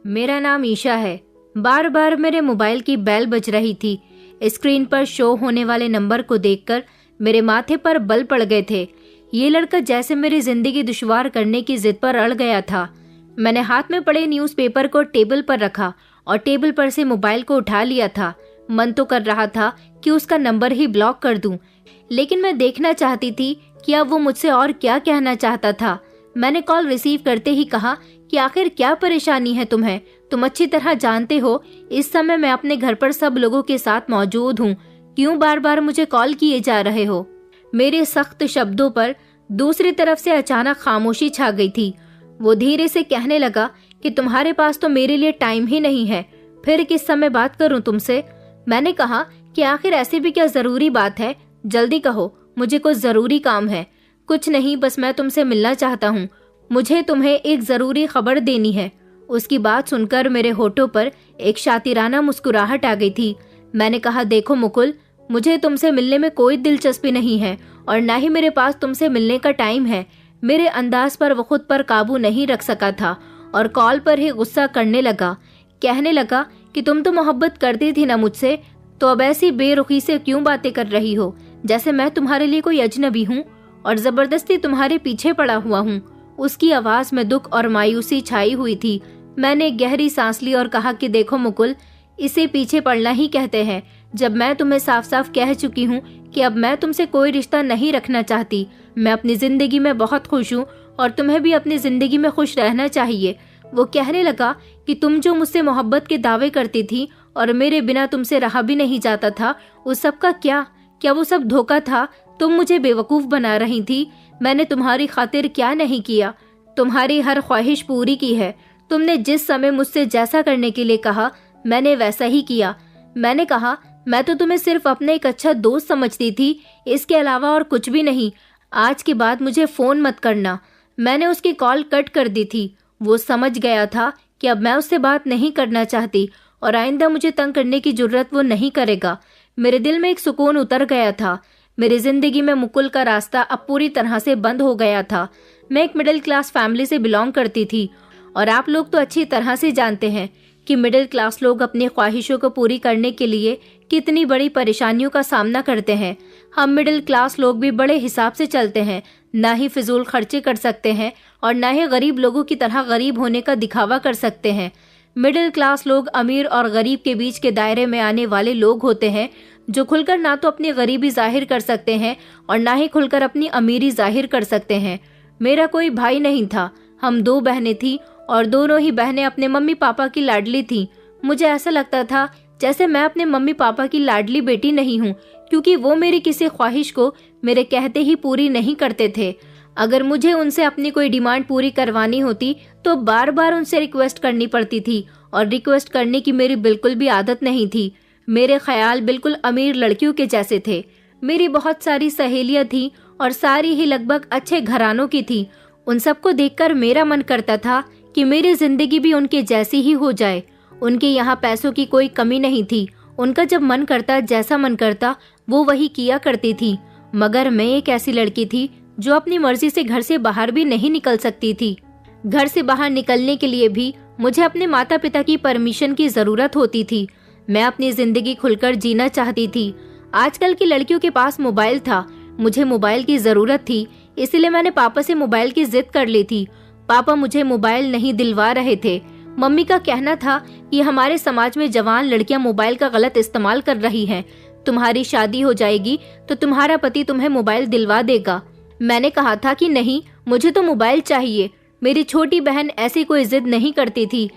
मेरा नाम ईशा है। बार बार मेरे मोबाइल की बेल बज रही थी। स्क्रीन पर शो होने वाले नंबर को देखकर मेरे माथे पर बल पड़ गए थे। ये लड़का जैसे मेरी जिंदगी दुश्वार करने की जिद पर अड़ गया था। मैंने हाथ में पड़े न्यूज़पेपर को टेबल पर रखा और टेबल पर से मोबाइल को उठा लिया था। मन तो कर रहा था कि उसका नंबर ही ब्लॉक कर दूं, लेकिन मैं देखना चाहती थी कि अब वो मुझसे और क्या कहना चाहता था। मैंने कॉल रिसीव करते ही कहा कि आखिर क्या परेशानी है तुम्हें? तुम अच्छी तरह जानते हो इस समय मैं अपने घर पर सब लोगों के साथ मौजूद हूँ। क्यों बार बार मुझे कॉल किए जा रहे हो? मेरे सख्त शब्दों पर दूसरी तरफ से अचानक खामोशी छा गई थी। वो धीरे से कहने लगा कि तुम्हारे पास तो मेरे लिए टाइम ही नहीं है, फिर किस समय बात करूं तुमसे? मैंने कहा कि आखिर ऐसी भी क्या जरूरी बात है? जल्दी कहो, मुझे कुछ जरूरी काम है। कुछ नहीं, बस मैं तुमसे मिलना चाहता हूँ। मुझे तुम्हें एक जरूरी खबर देनी है। उसकी बात सुनकर मेरे होठों पर एक शातिराना मुस्कुराहट आ गई थी। मैंने कहा, देखो मुकुल, मुझे तुमसे मिलने में कोई दिलचस्पी नहीं है और ना ही मेरे पास तुमसे मिलने का टाइम है। मेरे अंदाज पर वो खुद पर काबू नहीं रख सका था और कॉल पर ही गुस्सा करने लगा। कहने लगा कि तुम तो मोहब्बत करती थी ना मुझसे, तो अब ऐसी बेरुखी से क्यों बातें कर रही हो, जैसे मैं तुम्हारे लिए कोई अजनबी हूँ और जबरदस्ती तुम्हारे पीछे पड़ा हुआ हूँ। उसकी आवाज में दुख और मायूसी छाई हुई थी। मैंने एक गहरी सांस ली और कहा कि देखो मुकुल, इसे पीछे पड़ना ही कहते हैं। जब मैं तुम्हें साफ साफ कह चुकी हूँ कि अब मैं तुमसे कोई रिश्ता नहीं रखना चाहती। मैं अपनी जिंदगी में बहुत खुश हूँ और तुम्हें भी अपनी जिंदगी में खुश रहना चाहिए। वो कहने लगा कि तुम जो मुझसे मोहब्बत के दावे करती थी और मेरे बिना तुमसे रहा भी नहीं जाता था, उस सब का क्या वो सब धोखा था? तुम मुझे बेवकूफ बना रही थी। मैंने तुम्हारी खातिर क्या नहीं किया? तुम्हारी हर ख्वाहिश पूरी की है। तुमने जिस समय मुझसे जैसा करने के लिए कहा, मैंने वैसा ही किया। मैंने कहा, मैं तो तुम्हें सिर्फ अपना एक अच्छा दोस्त समझती थी, इसके अलावा और कुछ भी नहीं। आज के बाद मुझे फोन मत करना। मैंने उसकी कॉल कट कर दी थी। वो समझ गया था कि अब मैं उससे बात नहीं करना चाहती और आइंदा मुझे तंग करने की जरूरत वो नहीं करेगा। मेरे दिल में एक सुकून उतर गया था। मेरी जिंदगी में मुकुल का रास्ता अब पूरी तरह से बंद हो गया था। मैं एक मिडिल क्लास फैमिली से बिलोंग करती थी और आप लोग तो अच्छी तरह से जानते हैं कि मिडिल क्लास लोग अपनी ख्वाहिशों को पूरी करने के लिए कितनी बड़ी परेशानियों का सामना करते हैं। हम मिडिल क्लास लोग भी बड़े हिसाब से चलते हैं, ना ही फिजूल खर्चे कर सकते हैं और ना ही गरीब लोगों की तरह गरीब होने का दिखावा कर सकते हैं। मिडिल क्लास लोग अमीर और गरीब के बीच के दायरे में आने वाले लोग होते हैं, जो खुलकर ना तो अपनी गरीबी जाहिर कर सकते हैं और ना ही खुलकर अपनी अमीरी जाहिर कर सकते हैं। मेरा कोई भाई नहीं था। हम 2 बहनें थी और दोनों ही बहनें अपने मम्मी पापा की लाडली थीं। मुझे ऐसा लगता था जैसे मैं अपने मम्मी पापा की लाडली बेटी नहीं हूँ, क्योंकि वो मेरी किसी ख्वाहिश को मेरे कहते ही पूरी नहीं करते थे। अगर मुझे उनसे अपनी कोई डिमांड पूरी करवानी होती तो बार बार उनसे रिक्वेस्ट करनी पड़ती थी और रिक्वेस्ट करने की मेरी बिल्कुल भी आदत नहीं थी। मेरे ख्याल बिल्कुल अमीर लड़कियों के जैसे थे। मेरी बहुत सारी सहेलियां थी और सारी ही लगभग अच्छे घरानों की थी। उन सबको देखकर मेरा मन करता था कि मेरी जिंदगी भी उनके जैसी ही हो जाए। उनके यहाँ पैसों की कोई कमी नहीं थी। उनका जब मन करता, जैसा मन करता, वो वही किया करती थी। मगर मैं एक ऐसी लड़की थी जो अपनी मर्जी से घर से बाहर भी नहीं निकल सकती थी। घर से बाहर निकलने के लिए भी मुझे अपने माता पिता की परमिशन की जरूरत होती थी। मैं अपनी जिंदगी खुलकर जीना चाहती थी। आजकल की लड़कियों के पास मोबाइल था, मुझे मोबाइल की जरूरत थी, इसलिए मैंने पापा से मोबाइल की जिद कर ली थी। पापा मुझे मोबाइल नहीं दिलवा रहे थे। मम्मी का कहना था कि हमारे समाज में जवान लड़कियां मोबाइल का गलत इस्तेमाल कर रही हैं। तुम्हारी शादी हो जाएगी तो तुम्हारा पति तुम्हें मोबाइल दिलवा देगा। मैंने कहा था कि नहीं, मुझे तो मोबाइल चाहिए। मेरी छोटी बहन ऐसी कोई जिद नहीं करती थी।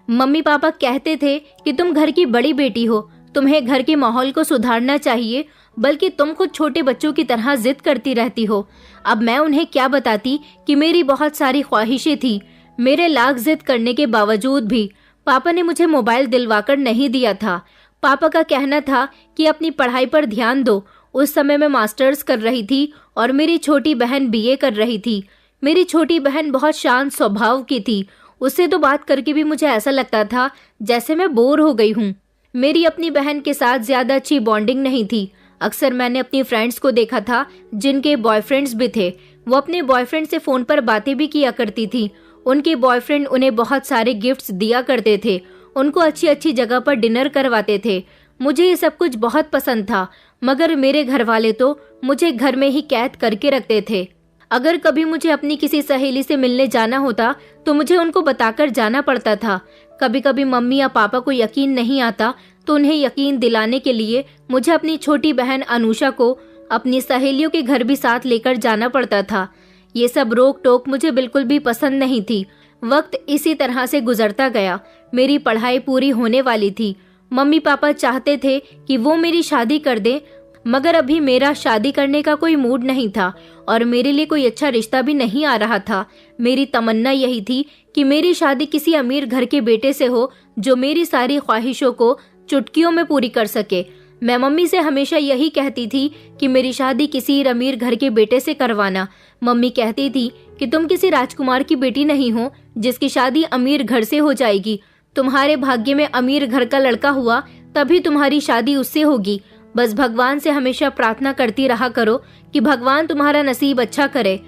मम्मी पापा कहते थे कि तुम घर की बड़ी बेटी हो, तुम्हें घर के माहौल को सुधारना चाहिए, बल्कि तुम खुद छोटे बच्चों की तरह जिद करती रहती हो। अब मैं उन्हें क्या बताती कि मेरी बहुत सारी ख्वाहिशें थी। मेरे लाख जिद करने के बावजूद भी पापा ने मुझे मोबाइल दिलवाकर नहीं दिया था। पापा का कहना था कि अपनी पढ़ाई पर ध्यान दो। उस समय मैं मास्टर्स कर रही थी और मेरी छोटी बहन बीए कर रही थी। मेरी छोटी बहन बहुत शांत स्वभाव की थी। उससे तो बात करके भी मुझे ऐसा लगता था जैसे मैं बोर हो गई हूँ। मेरी अपनी बहन के साथ ज्यादा अच्छी बॉन्डिंग नहीं थी। अक्सर मैंने अपनी फ्रेंड्स को देखा था जिनके बॉयफ्रेंड्स भी थे। वो अपने बॉयफ्रेंड से फोन पर बातें भी किया करती थी। उनके बॉयफ्रेंड उन्हें बहुत सारे गिफ्ट्स दिया करते थे, उनको अच्छी अच्छी जगह पर डिनर करवाते थे। मुझे ये सब कुछ बहुत पसंद था, मगर मेरे घर वाले तो मुझे घर में ही कैद करके रखते थे। अगर कभी मुझे अपनी किसी सहेली से मिलने जाना होता तो मुझे उनको बताकर जाना पड़ता था। कभी कभी मम्मी या पापा को यकीन नहीं आता तो उन्हें यकीन दिलाने के लिए मुझे अपनी छोटी बहन अनुषा को अपनी सहेलियों के घर भी साथ लेकर जाना पड़ता था। ये सब रोक टोक मुझे बिल्कुल भी पसंद नहीं थी। वक्त इसी तरह से गुजरता गया। मेरी पढ़ाई पूरी होने वाली थी। मम्मी पापा चाहते थे कि वो मेरी शादी कर दें, मगर अभी मेरा शादी करने का कोई मूड नहीं था और मेरे लिए कोई अच्छा रिश्ता भी नहीं आ रहा था। मेरी तमन्ना यही थी कि मेरी शादी किसी अमीर घर के बेटे से हो जो मेरी सारी ख्वाहिशों को चुटकियों में पूरी कर सके। मैं मम्मी से हमेशा यही कहती थी कि मेरी शादी किसी अमीर घर के बेटे से करवाना। मम्मी कहती थी कि तुम किसी राजकुमार की बेटी नहीं हो जिसकी शादी अमीर घर से हो जाएगी। तुम्हारे भाग्य में अमीर घर का लड़का हुआ तभी तुम्हारी शादी उससे होगी। बस भगवान से हमेशा प्रार्थना करती रहा करो कि भगवान तुम्हारा नसीब अच्छा करे।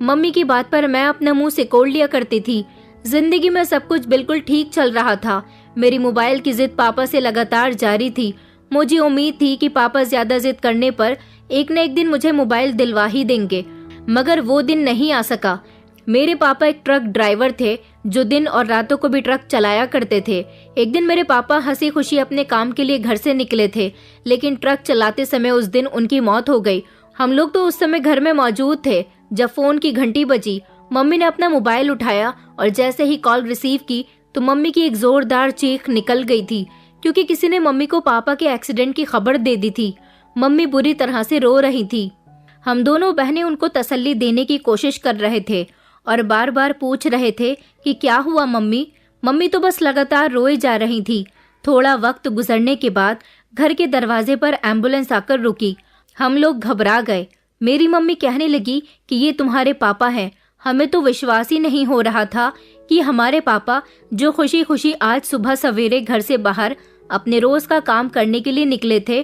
मम्मी की बात पर मैं अपना मुंह सिकोड़ लिया करती थी। जिंदगी में सब कुछ बिल्कुल ठीक चल रहा था। मेरी मोबाइल की जिद पापा से लगातार जारी थी। मुझे उम्मीद थी कि पापा ज्यादा जिद करने पर एक न एक दिन मुझे मोबाइल दिलवा ही देंगे, मगर वो दिन नहीं आ सका। मेरे पापा एक ट्रक ड्राइवर थे जो दिन और रातों को भी ट्रक चलाया करते थे। एक दिन मेरे पापा हंसी खुशी अपने काम के लिए घर से निकले थे, लेकिन ट्रक चलाते समय उस दिन उनकी मौत हो गई। हम लोग तो उस समय घर में मौजूद थे जब फोन की घंटी बजी। मम्मी ने अपना मोबाइल उठाया और जैसे ही कॉल रिसीव की तो मम्मी की एक जोरदार चीख निकल गई थी, क्योंकि किसी ने मम्मी को पापा के एक्सीडेंट की खबर दे दी थी। मम्मी बुरी तरह से रो रही थी। हम दोनों बहनें उनको तसल्ली देने की कोशिश कर रहे थे और बार बार पूछ रहे थे कि क्या हुआ मम्मी। मम्मी तो बस लगातार रोए जा रही थी। थोड़ा वक्त गुजरने के बाद घर के दरवाजे पर एम्बुलेंस आकर रुकी। हम लोग घबरा गए। मेरी मम्मी कहने लगी कि ये तुम्हारे पापा हैं। हमें तो विश्वास ही नहीं हो रहा था कि हमारे पापा, जो खुशी खुशी आज सुबह सवेरे घर से बाहर अपने रोज का काम करने के लिए निकले थे,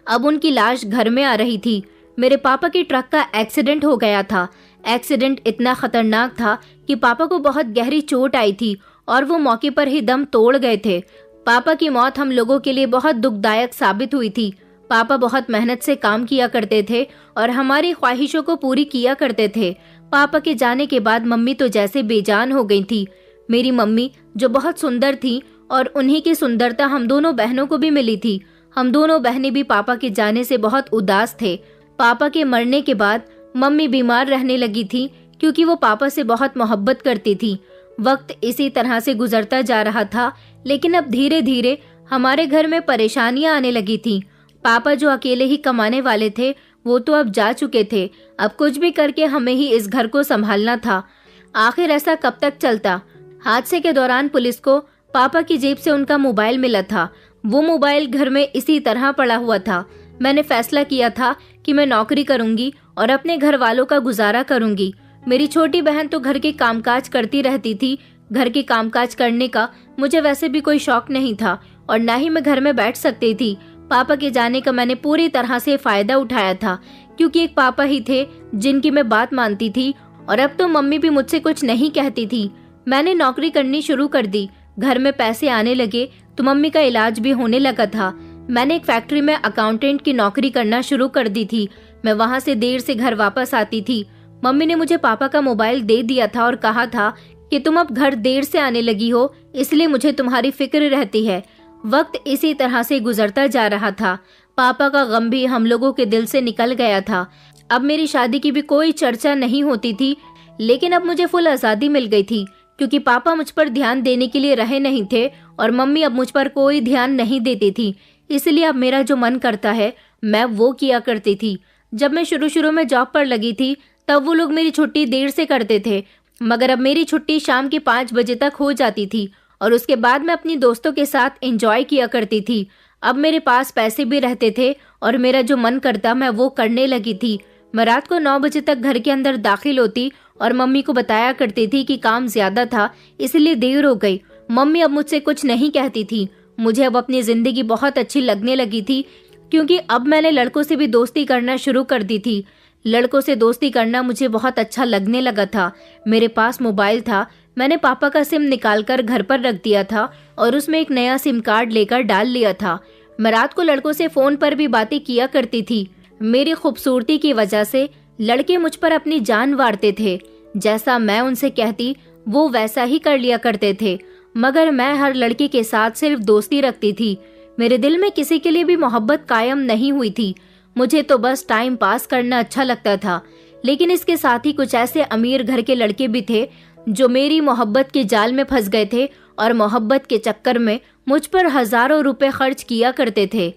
अब उनकी लाश घर में आ रही थी। मेरे पापा के ट्रक का एक्सीडेंट हो गया था। एक्सीडेंट इतना खतरनाक था कि पापा को बहुत गहरी चोट आई थी और वो मौके पर ही दम तोड़ गए थे। पापा की मौत हम लोगों के लिए बहुत दुखदायक साबित हुई थी। पापा बहुत मेहनत से काम किया करते थे और हमारी ख्वाहिशों को पूरी किया करते थे। पापा के जाने के बाद मम्मी तो जैसे बेजान हो गई थी। मेरी मम्मी जो बहुत सुंदर थी और उन्हीं की सुंदरता हम दोनों बहनों को भी मिली थी। हम दोनों बहनें भी पापा के जाने से बहुत उदास थे। पापा के मरने के बाद मम्मी बीमार रहने लगी थी, क्योंकि वो पापा से बहुत मोहब्बत करती थी। वक्त इसी तरह से गुजरता जा रहा था, लेकिन अब धीरे धीरे हमारे घर में परेशानियां आने लगी थी। पापा जो अकेले ही कमाने वाले थे वो तो अब जा चुके थे। अब कुछ भी करके हमें ही इस घर को संभालना था। आखिर ऐसा कब तक चलता। हादसे के दौरान पुलिस को पापा की जेब से उनका मोबाइल मिला था। वो मोबाइल घर में इसी तरह पड़ा हुआ था। मैंने फैसला किया था कि मैं नौकरी करूंगी और अपने घर वालों का गुजारा करूंगी। मेरी छोटी बहन तो घर के कामकाज करती रहती थी। घर के कामकाज करने का मुझे वैसे भी कोई शौक नहीं था और ना ही मैं घर में बैठ सकती थी। पापा के जाने का मैंने पूरी तरह से फायदा उठाया था, क्योंकि एक पापा ही थे जिनकी मैं बात मानती थी और अब तो मम्मी भी मुझसे कुछ नहीं कहती थी। मैंने नौकरी करनी शुरू कर दी। घर में पैसे आने लगे तो मम्मी का इलाज भी होने लगा था। मैंने एक फैक्ट्री में अकाउंटेंट की नौकरी करना शुरू कर दी थी। मैं वहां से देर से घर वापस आती थी। मम्मी ने मुझे पापा का मोबाइल दे दिया था और कहा था कि तुम अब घर देर से आने लगी हो, इसलिए मुझे तुम्हारी फिक्र रहती है। वक्त इसी तरह से गुजरता जा रहा था। पापा का गम भी हम लोगों के दिल से निकल गया था। अब मेरी शादी की भी कोई चर्चा नहीं होती थी, लेकिन अब मुझे फुल आजादी मिल गई थी, क्योंकि पापा मुझ पर ध्यान देने के लिए रहे नहीं थे और मम्मी अब मुझ पर कोई ध्यान नहीं देती थी। इसलिए अब मेरा जो मन करता है मैं वो किया करती थी। जब मैं शुरू में जॉब पर लगी थी तब वो लोग मेरी छुट्टी देर से करते थे, मगर अब मेरी छुट्टी शाम के 5 बजे तक हो जाती थी और उसके बाद मैं अपनी दोस्तों के साथ एंजॉय किया करती थी। अब मेरे पास पैसे भी रहते थे और मेरा जो मन करता मैं वो करने लगी थी। मैं रात को 9 बजे तक घर के अंदर दाखिल होती और मम्मी को बताया करती थी कि काम ज्यादा था इसलिए देर हो गई। मम्मी अब मुझसे कुछ नहीं कहती थी। मुझे अब अपनी जिंदगी बहुत अच्छी लगने लगी थी, क्योंकि अब मैंने लड़कों से भी दोस्ती करना शुरू कर दी थी। लड़कों से दोस्ती करना मुझे बहुत अच्छा लगने लगा था। मेरे पास मोबाइल था, मैंने पापा का सिम निकालकर घर पर रख दिया था और उसमें एक नया सिम कार्ड लेकर डाल लिया था। मैं रात को लड़कों से फोन पर भी बातें किया करती थी। मेरी खूबसूरती की वजह से लड़के मुझ पर अपनी जान वारते थे। जैसा मैं उनसे कहती वो वैसा ही कर लिया करते थे, मगर मैं हर लड़की के साथ सिर्फ दोस्ती रखती थी। मेरे दिल में किसी के लिए भी मोहब्बत कायम नहीं हुई थी। मुझे तो बस टाइम पास करना अच्छा लगता था। लेकिन इसके साथ ही कुछ ऐसे अमीर घर के लड़के भी थे जो मेरी मोहब्बत के जाल में फंस गए थे और मोहब्बत के चक्कर में मुझ पर हजारों रुपए खर्च किया करते थे।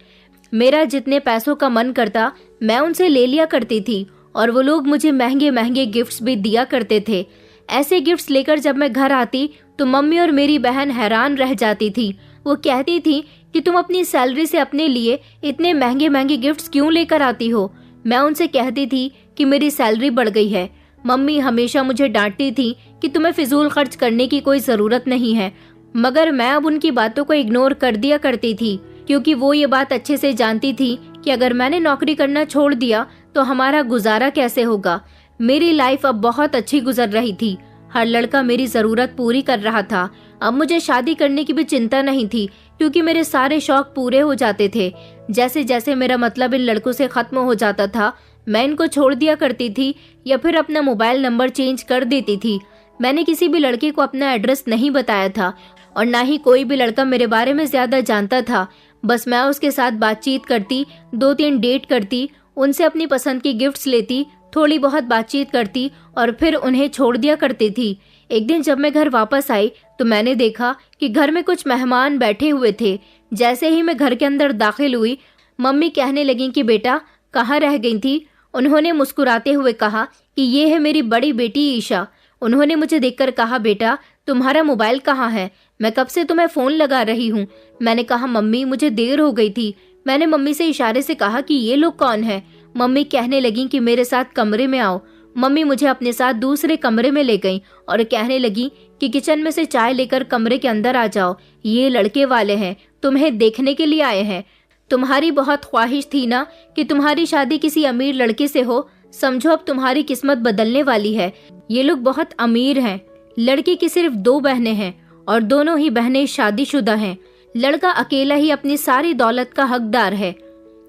मेरा जितने पैसों का मन करता मैं उनसे ले लिया करती थी और वो लोग मुझे महंगे महंगे गिफ्ट्स भी दिया करते थे। ऐसे गिफ्ट्स लेकर जब मैं घर आती तो मम्मी और मेरी बहन हैरान रह जाती थी। वो कहती थी कि तुम अपनी सैलरी से अपने लिए इतने महंगे महंगे गिफ्ट्स क्यों लेकर आती हो। मैं उनसे कहती थी कि मेरी सैलरी बढ़ गई है। मम्मी हमेशा मुझे डांटती थी कि तुम्हें फिजूल खर्च करने की कोई जरूरत नहीं है, मगर मैं अब उनकी बातों को इग्नोर कर दिया करती थी, क्योंकि वो ये बात अच्छे से जानती थी कि अगर मैंने नौकरी करना छोड़ दिया तो हमारा गुजारा कैसे होगा। मेरी लाइफ अब बहुत अच्छी गुजर रही थी। हर लड़का मेरी जरूरत पूरी कर रहा था। अब मुझे शादी करने की भी चिंता नहीं थी, क्योंकि मेरे सारे शौक पूरे हो जाते थे। जैसे जैसे मेरा मतलब इन लड़कों से खत्म हो जाता था, मैं इनको छोड़ दिया करती थी या फिर अपना मोबाइल नंबर चेंज कर देती थी। मैंने किसी भी लड़के को अपना एड्रेस नहीं बताया था और ना ही कोई भी लड़का मेरे बारे में ज्यादा जानता था। बस मैं उसके साथ बातचीत करती, 2-3 डेट करती, उनसे अपनी पसंद की गिफ्ट्स लेती, थोड़ी बहुत बातचीत करती और फिर उन्हें छोड़ दिया करती थी। एक दिन जब मैं घर वापस आई तो मैंने देखा कि घर में कुछ मेहमान बैठे हुए थे। जैसे ही मैं घर के अंदर दाखिल हुई, मम्मी कहने लगी कि बेटा कहाँ रह गई थी। उन्होंने मुस्कुराते हुए कहा कि ये है मेरी बड़ी बेटी ईशा। उन्होंने मुझे देखकर कहा, बेटा तुम्हारा मोबाइल कहाँ है? मैं कब से तुम्हें फोन लगा रही हूँ। मैंने कहा, मम्मी मुझे देर हो गई थी। मैंने मम्मी से इशारे से कहा कि ये लोग कौन है। मम्मी कहने लगी कि मेरे साथ कमरे में आओ। मम्मी मुझे अपने साथ दूसरे कमरे में ले गईं और कहने लगी कि किचन में से चाय लेकर कमरे के अंदर आ जाओ, ये लड़के वाले हैं, तुम्हें देखने के लिए आए हैं। तुम्हारी बहुत ख्वाहिश थी ना कि तुम्हारी शादी किसी अमीर लड़के से हो। समझो अब तुम्हारी किस्मत बदलने वाली है। ये लोग बहुत अमीर हैं। लड़के की सिर्फ 2 बहनें हैं और दोनों ही बहनें शादीशुदा हैं। लड़का अकेला ही अपनी सारी दौलत का हकदार है।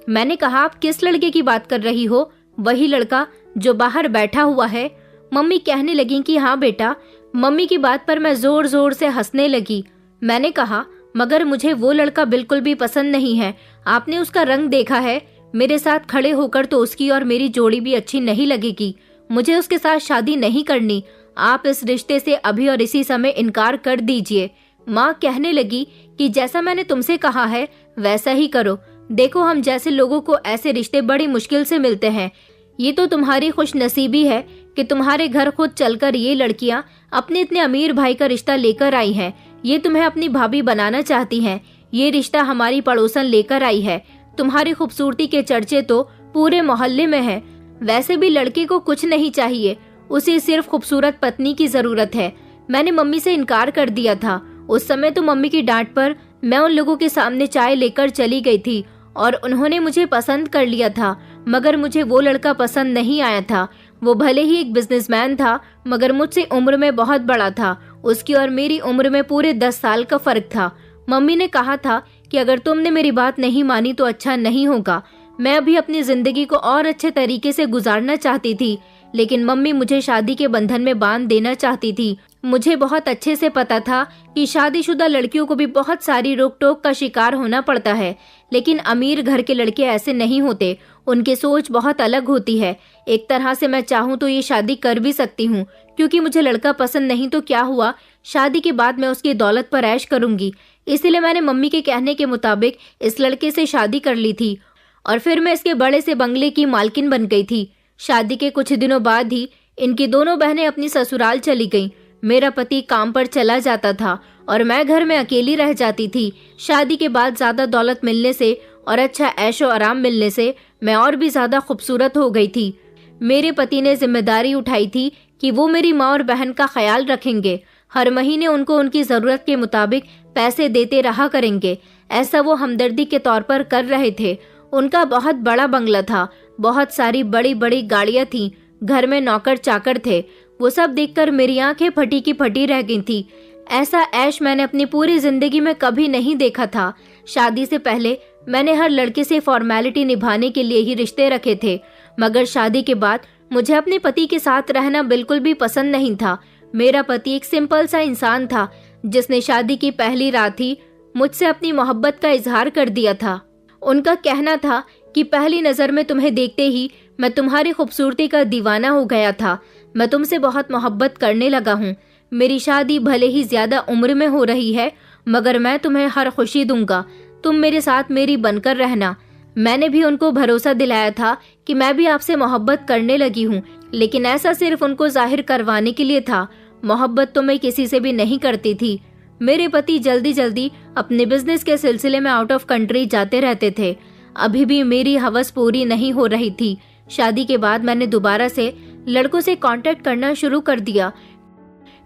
मैंने कहा, आप किस लड़के की बात कर रही हो? वही लड़का जो बाहर बैठा हुआ है। मम्मी कहने लगी कि हाँ बेटा। मम्मी की बात पर मैं जोर जोर से हंसने लगी। मैंने कहा, मगर मुझे वो लड़का बिल्कुल भी पसंद नहीं है। आपने उसका रंग देखा है? मेरे साथ खड़े होकर तो उसकी और मेरी जोड़ी भी अच्छी नहीं लगेगी। मुझे उसके साथ शादी नहीं करनी। आप इस रिश्ते से अभी और इसी समय इनकार कर दीजिए। माँ कहने लगी कि जैसा मैंने तुमसे कहा है वैसा ही करो। देखो, हम जैसे लोगों को ऐसे रिश्ते बड़ी मुश्किल से मिलते हैं। ये तो तुम्हारी खुशनसीबी है कि तुम्हारे घर खुद चलकर ये लड़कियां अपने इतने अमीर भाई का रिश्ता लेकर आई हैं। ये तुम्हें अपनी भाभी बनाना चाहती हैं। ये रिश्ता हमारी पड़ोसन लेकर आई है। तुम्हारी खूबसूरती के चर्चे तो पूरे मोहल्ले में है। वैसे भी लड़के को कुछ नहीं चाहिए, उसे सिर्फ खूबसूरत पत्नी की जरूरत है। मैंने मम्मी से इनकार कर दिया था। उस समय तो मम्मी की डांट पर मैं उन लोगों के सामने चाय लेकर चली गई थी और उन्होंने मुझे पसंद कर लिया था, मगर मुझे वो लड़का पसंद नहीं आया था। वो भले ही एक बिजनेसमैन था, मगर मुझसे उम्र में बहुत बड़ा था। उसकी और मेरी उम्र में पूरे 10 साल का फर्क था। मम्मी ने कहा था कि अगर तुमने मेरी बात नहीं मानी तो अच्छा नहीं होगा। मैं अभी अपनी जिंदगी को और अच्छे तरीके से गुजारना चाहती थी, लेकिन मम्मी मुझे शादी के बंधन में बांध देना चाहती थी। मुझे बहुत अच्छे से पता था कि शादीशुदा लड़कियों को भी बहुत सारी रोक टोक का शिकार होना पड़ता है, लेकिन अमीर घर के लड़के ऐसे नहीं होते। उनकी सोच बहुत अलग होती है। एक तरह से मैं चाहूँ तो ये शादी कर भी सकती हूँ, क्योंकि मुझे लड़का पसंद नहीं तो क्या हुआ, शादी के बाद मैं उसकी दौलत पर ऐश करूंगी। इसलिए मैंने मम्मी के कहने के मुताबिक इस लड़के से शादी कर ली थी और फिर मैं इसके बड़े से बंगले की मालकिन बन गई थी। शादी के कुछ दिनों बाद ही इनकी दोनों बहनें अपनी ससुराल चली गईं। मेरा पति काम पर चला जाता था और मैं घर में अकेली रह जाती थी। शादी के बाद ज्यादा दौलत मिलने से और अच्छा ऐशो आराम मिलने से मैं और भी ज्यादा खूबसूरत हो गई थी। मेरे पति ने जिम्मेदारी उठाई थी कि वो मेरी माँ और बहन का ख्याल रखेंगे। हर महीने उनको उनकी जरूरत के मुताबिक पैसे देते रहा करेंगे। ऐसा वो हमदर्दी के तौर पर कर रहे थे। उनका बहुत बड़ा बंगला था, बहुत सारी बड़ी बड़ी गाड़ियां थीं, घर में नौकर चाकर थे। वो सब देखकर मेरी आंखें फटी की फटी रह गई थी। ऐसा ऐश मैंने अपनी पूरी जिंदगी में कभी नहीं देखा था। शादी से पहले मैंने हर लड़के से फॉर्मेलिटी निभाने के लिए ही रिश्ते रखे थे, मगर शादी के बाद मुझे अपने पति के साथ रहना बिल्कुल भी पसंद नहीं था। मेरा पति एक सिंपल सा इंसान था जिसने शादी की पहली रात ही मुझसे अपनी मोहब्बत का इजहार कर दिया था। उनका कहना था कि पहली नजर में तुम्हें देखते ही मैं तुम्हारी खूबसूरती का दीवाना हो गया था। मैं तुमसे बहुत मोहब्बत करने लगा हूँ। मेरी शादी भले ही ज्यादा उम्र में हो रही है, मगर मैं तुम्हें हर खुशी दूंगा। तुम मेरे साथ मेरी बनकर रहना। मैंने भी उनको भरोसा दिलाया था कि मैं भी आपसे मोहब्बत करने लगी हूँ, लेकिन ऐसा सिर्फ उनको जाहिर करवाने के लिए था। मोहब्बत तो मैं किसी से भी नहीं करती थी। मेरे पति जल्दी जल्दी अपने बिजनेस के सिलसिले में आउट ऑफ कंट्री जाते रहते थे। अभी भी मेरी हवस पूरी नहीं हो रही थी। शादी के बाद मैंने दोबारा से लड़कों से कांटेक्ट करना शुरू कर दिया।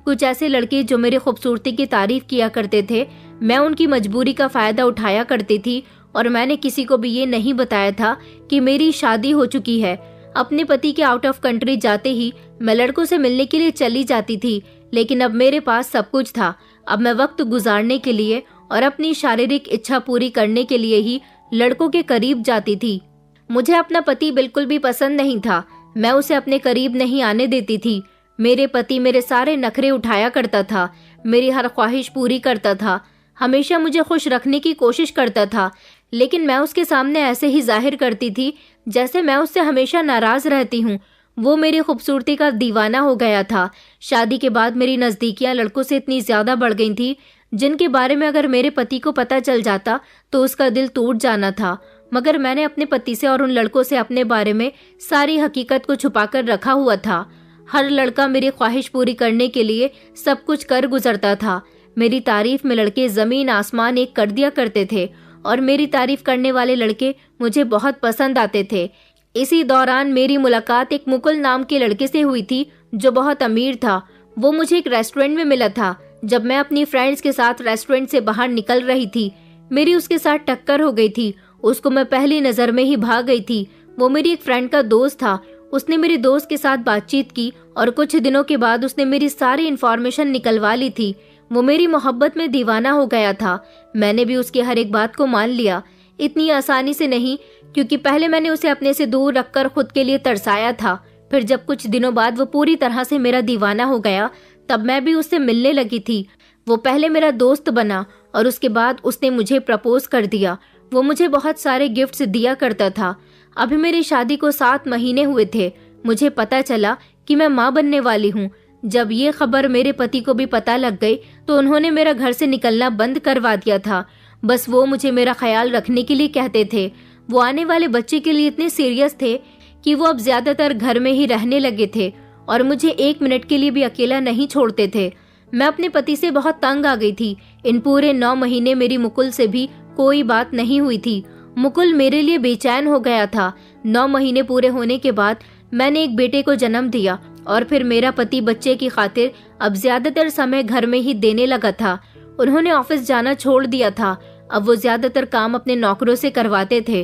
कुछ ऐसे लड़के जो मेरी खूबसूरती की तारीफ किया करते थे, मैं उनकी मजबूरी का फायदा उठाया करती थी और मैंने किसी को भी ये नहीं बताया था कि मेरी शादी हो चुकी है। अपने पति के आउट ऑफ कंट्री जाते ही मैं लड़कों से मिलने के लिए चली जाती थी, लेकिन अब मेरे पास सब कुछ था। अब मैं वक्त गुजारने के लिए और अपनी शारीरिक इच्छा पूरी करने के लिए ही लड़कों के करीब जाती थी। मुझे अपना पति बिल्कुल भी पसंद नहीं था। मैं उसे अपने करीब नहीं आने देती थी। मेरे पति मेरे सारे नखरे उठाया करता था, मेरी हर ख्वाहिश पूरी करता था, हमेशा मुझे खुश रखने की कोशिश करता था, लेकिन मैं उसके सामने ऐसे ही जाहिर करती थी जैसे मैं उससे हमेशा नाराज रहती हूँ। वो मेरी खूबसूरती का दीवाना हो गया था। शादी के बाद मेरी नज़दीकियाँ लड़कों से इतनी ज़्यादा बढ़ गई थी जिनके बारे में अगर मेरे पति को पता चल जाता तो उसका दिल टूट जाना था। मगर मैंने अपने पति से और उन लड़कों से अपने बारे में सारी हकीकत को छुपाकर रखा हुआ था। हर लड़का मेरी ख्वाहिश पूरी करने के लिए सब कुछ कर गुजरता था। मेरी तारीफ में लड़के जमीन आसमान एक कर दिया करते थे और मेरी तारीफ करने वाले लड़के मुझे बहुत पसंद आते थे। इसी दौरान मेरी मुलाकात एक मुकुल नाम के लड़के से हुई थी जो बहुत अमीर था। वो मुझे एक रेस्टोरेंट में मिला था। जब मैं अपनी फ्रेंड्स के साथ रेस्टोरेंट से बाहर निकल रही थी, मेरी उसके साथ टक्कर हो गई थी। उसको मैं पहली नजर में ही भाग गई थी। वो मेरी एक फ्रेंड का दोस्त था। उसने मेरे दोस्त के साथ बातचीत की और कुछ दिनों के बाद उसने मेरी सारी इन्फॉर्मेशन निकलवा ली थी। वो मेरी मोहब्बत में दीवाना हो गया था। मैंने भी उसकी हर एक बात को मान लिया। इतनी आसानी से नहीं, क्योंकि पहले मैंने उसे अपने से दूर रखकर खुद के लिए तरसाया था। फिर जब कुछ दिनों बाद वो पूरी तरह से मेरा दीवाना हो गया, तब मैं भी उससे मिलने लगी थी। वो पहले मेरा दोस्त बना और उसके बाद उसने मुझे प्रपोज कर दिया। वो मुझे बहुत सारे गिफ्ट्स दिया करता था। अभी मेरी शादी को 7 महीने हुए थे। मुझे पता चला कि मैं माँ बनने वाली हूँ। जब ये खबर मेरे पति को भी पता लग गई तो उन्होंने मेरा घर से निकलना बंद करवा दिया था। बस वो मुझे मेरा ख्याल रखने के लिए कहते थे। वो आने वाले बच्चे के लिए इतने सीरियस थे कि वो अब ज्यादातर घर में ही रहने लगे थे और मुझे 1 मिनट के लिए भी अकेला नहीं छोड़ते थे। मैं अपने पति से बहुत तंग आ गई थी। इन पूरे 9 महीने मेरी मुकुल से भी कोई बात नहीं हुई थी। मुकुल मेरे लिए बेचैन हो गया था। 9 महीने पूरे होने के बाद मैंने एक बेटे को जन्म दिया और फिर मेरा पति बच्चे की खातिर अब ज्यादातर समय घर में ही देने लगा था। उन्होंने ऑफिस जाना छोड़ दिया था। अब वो ज्यादातर काम अपने नौकरों से करवाते थे।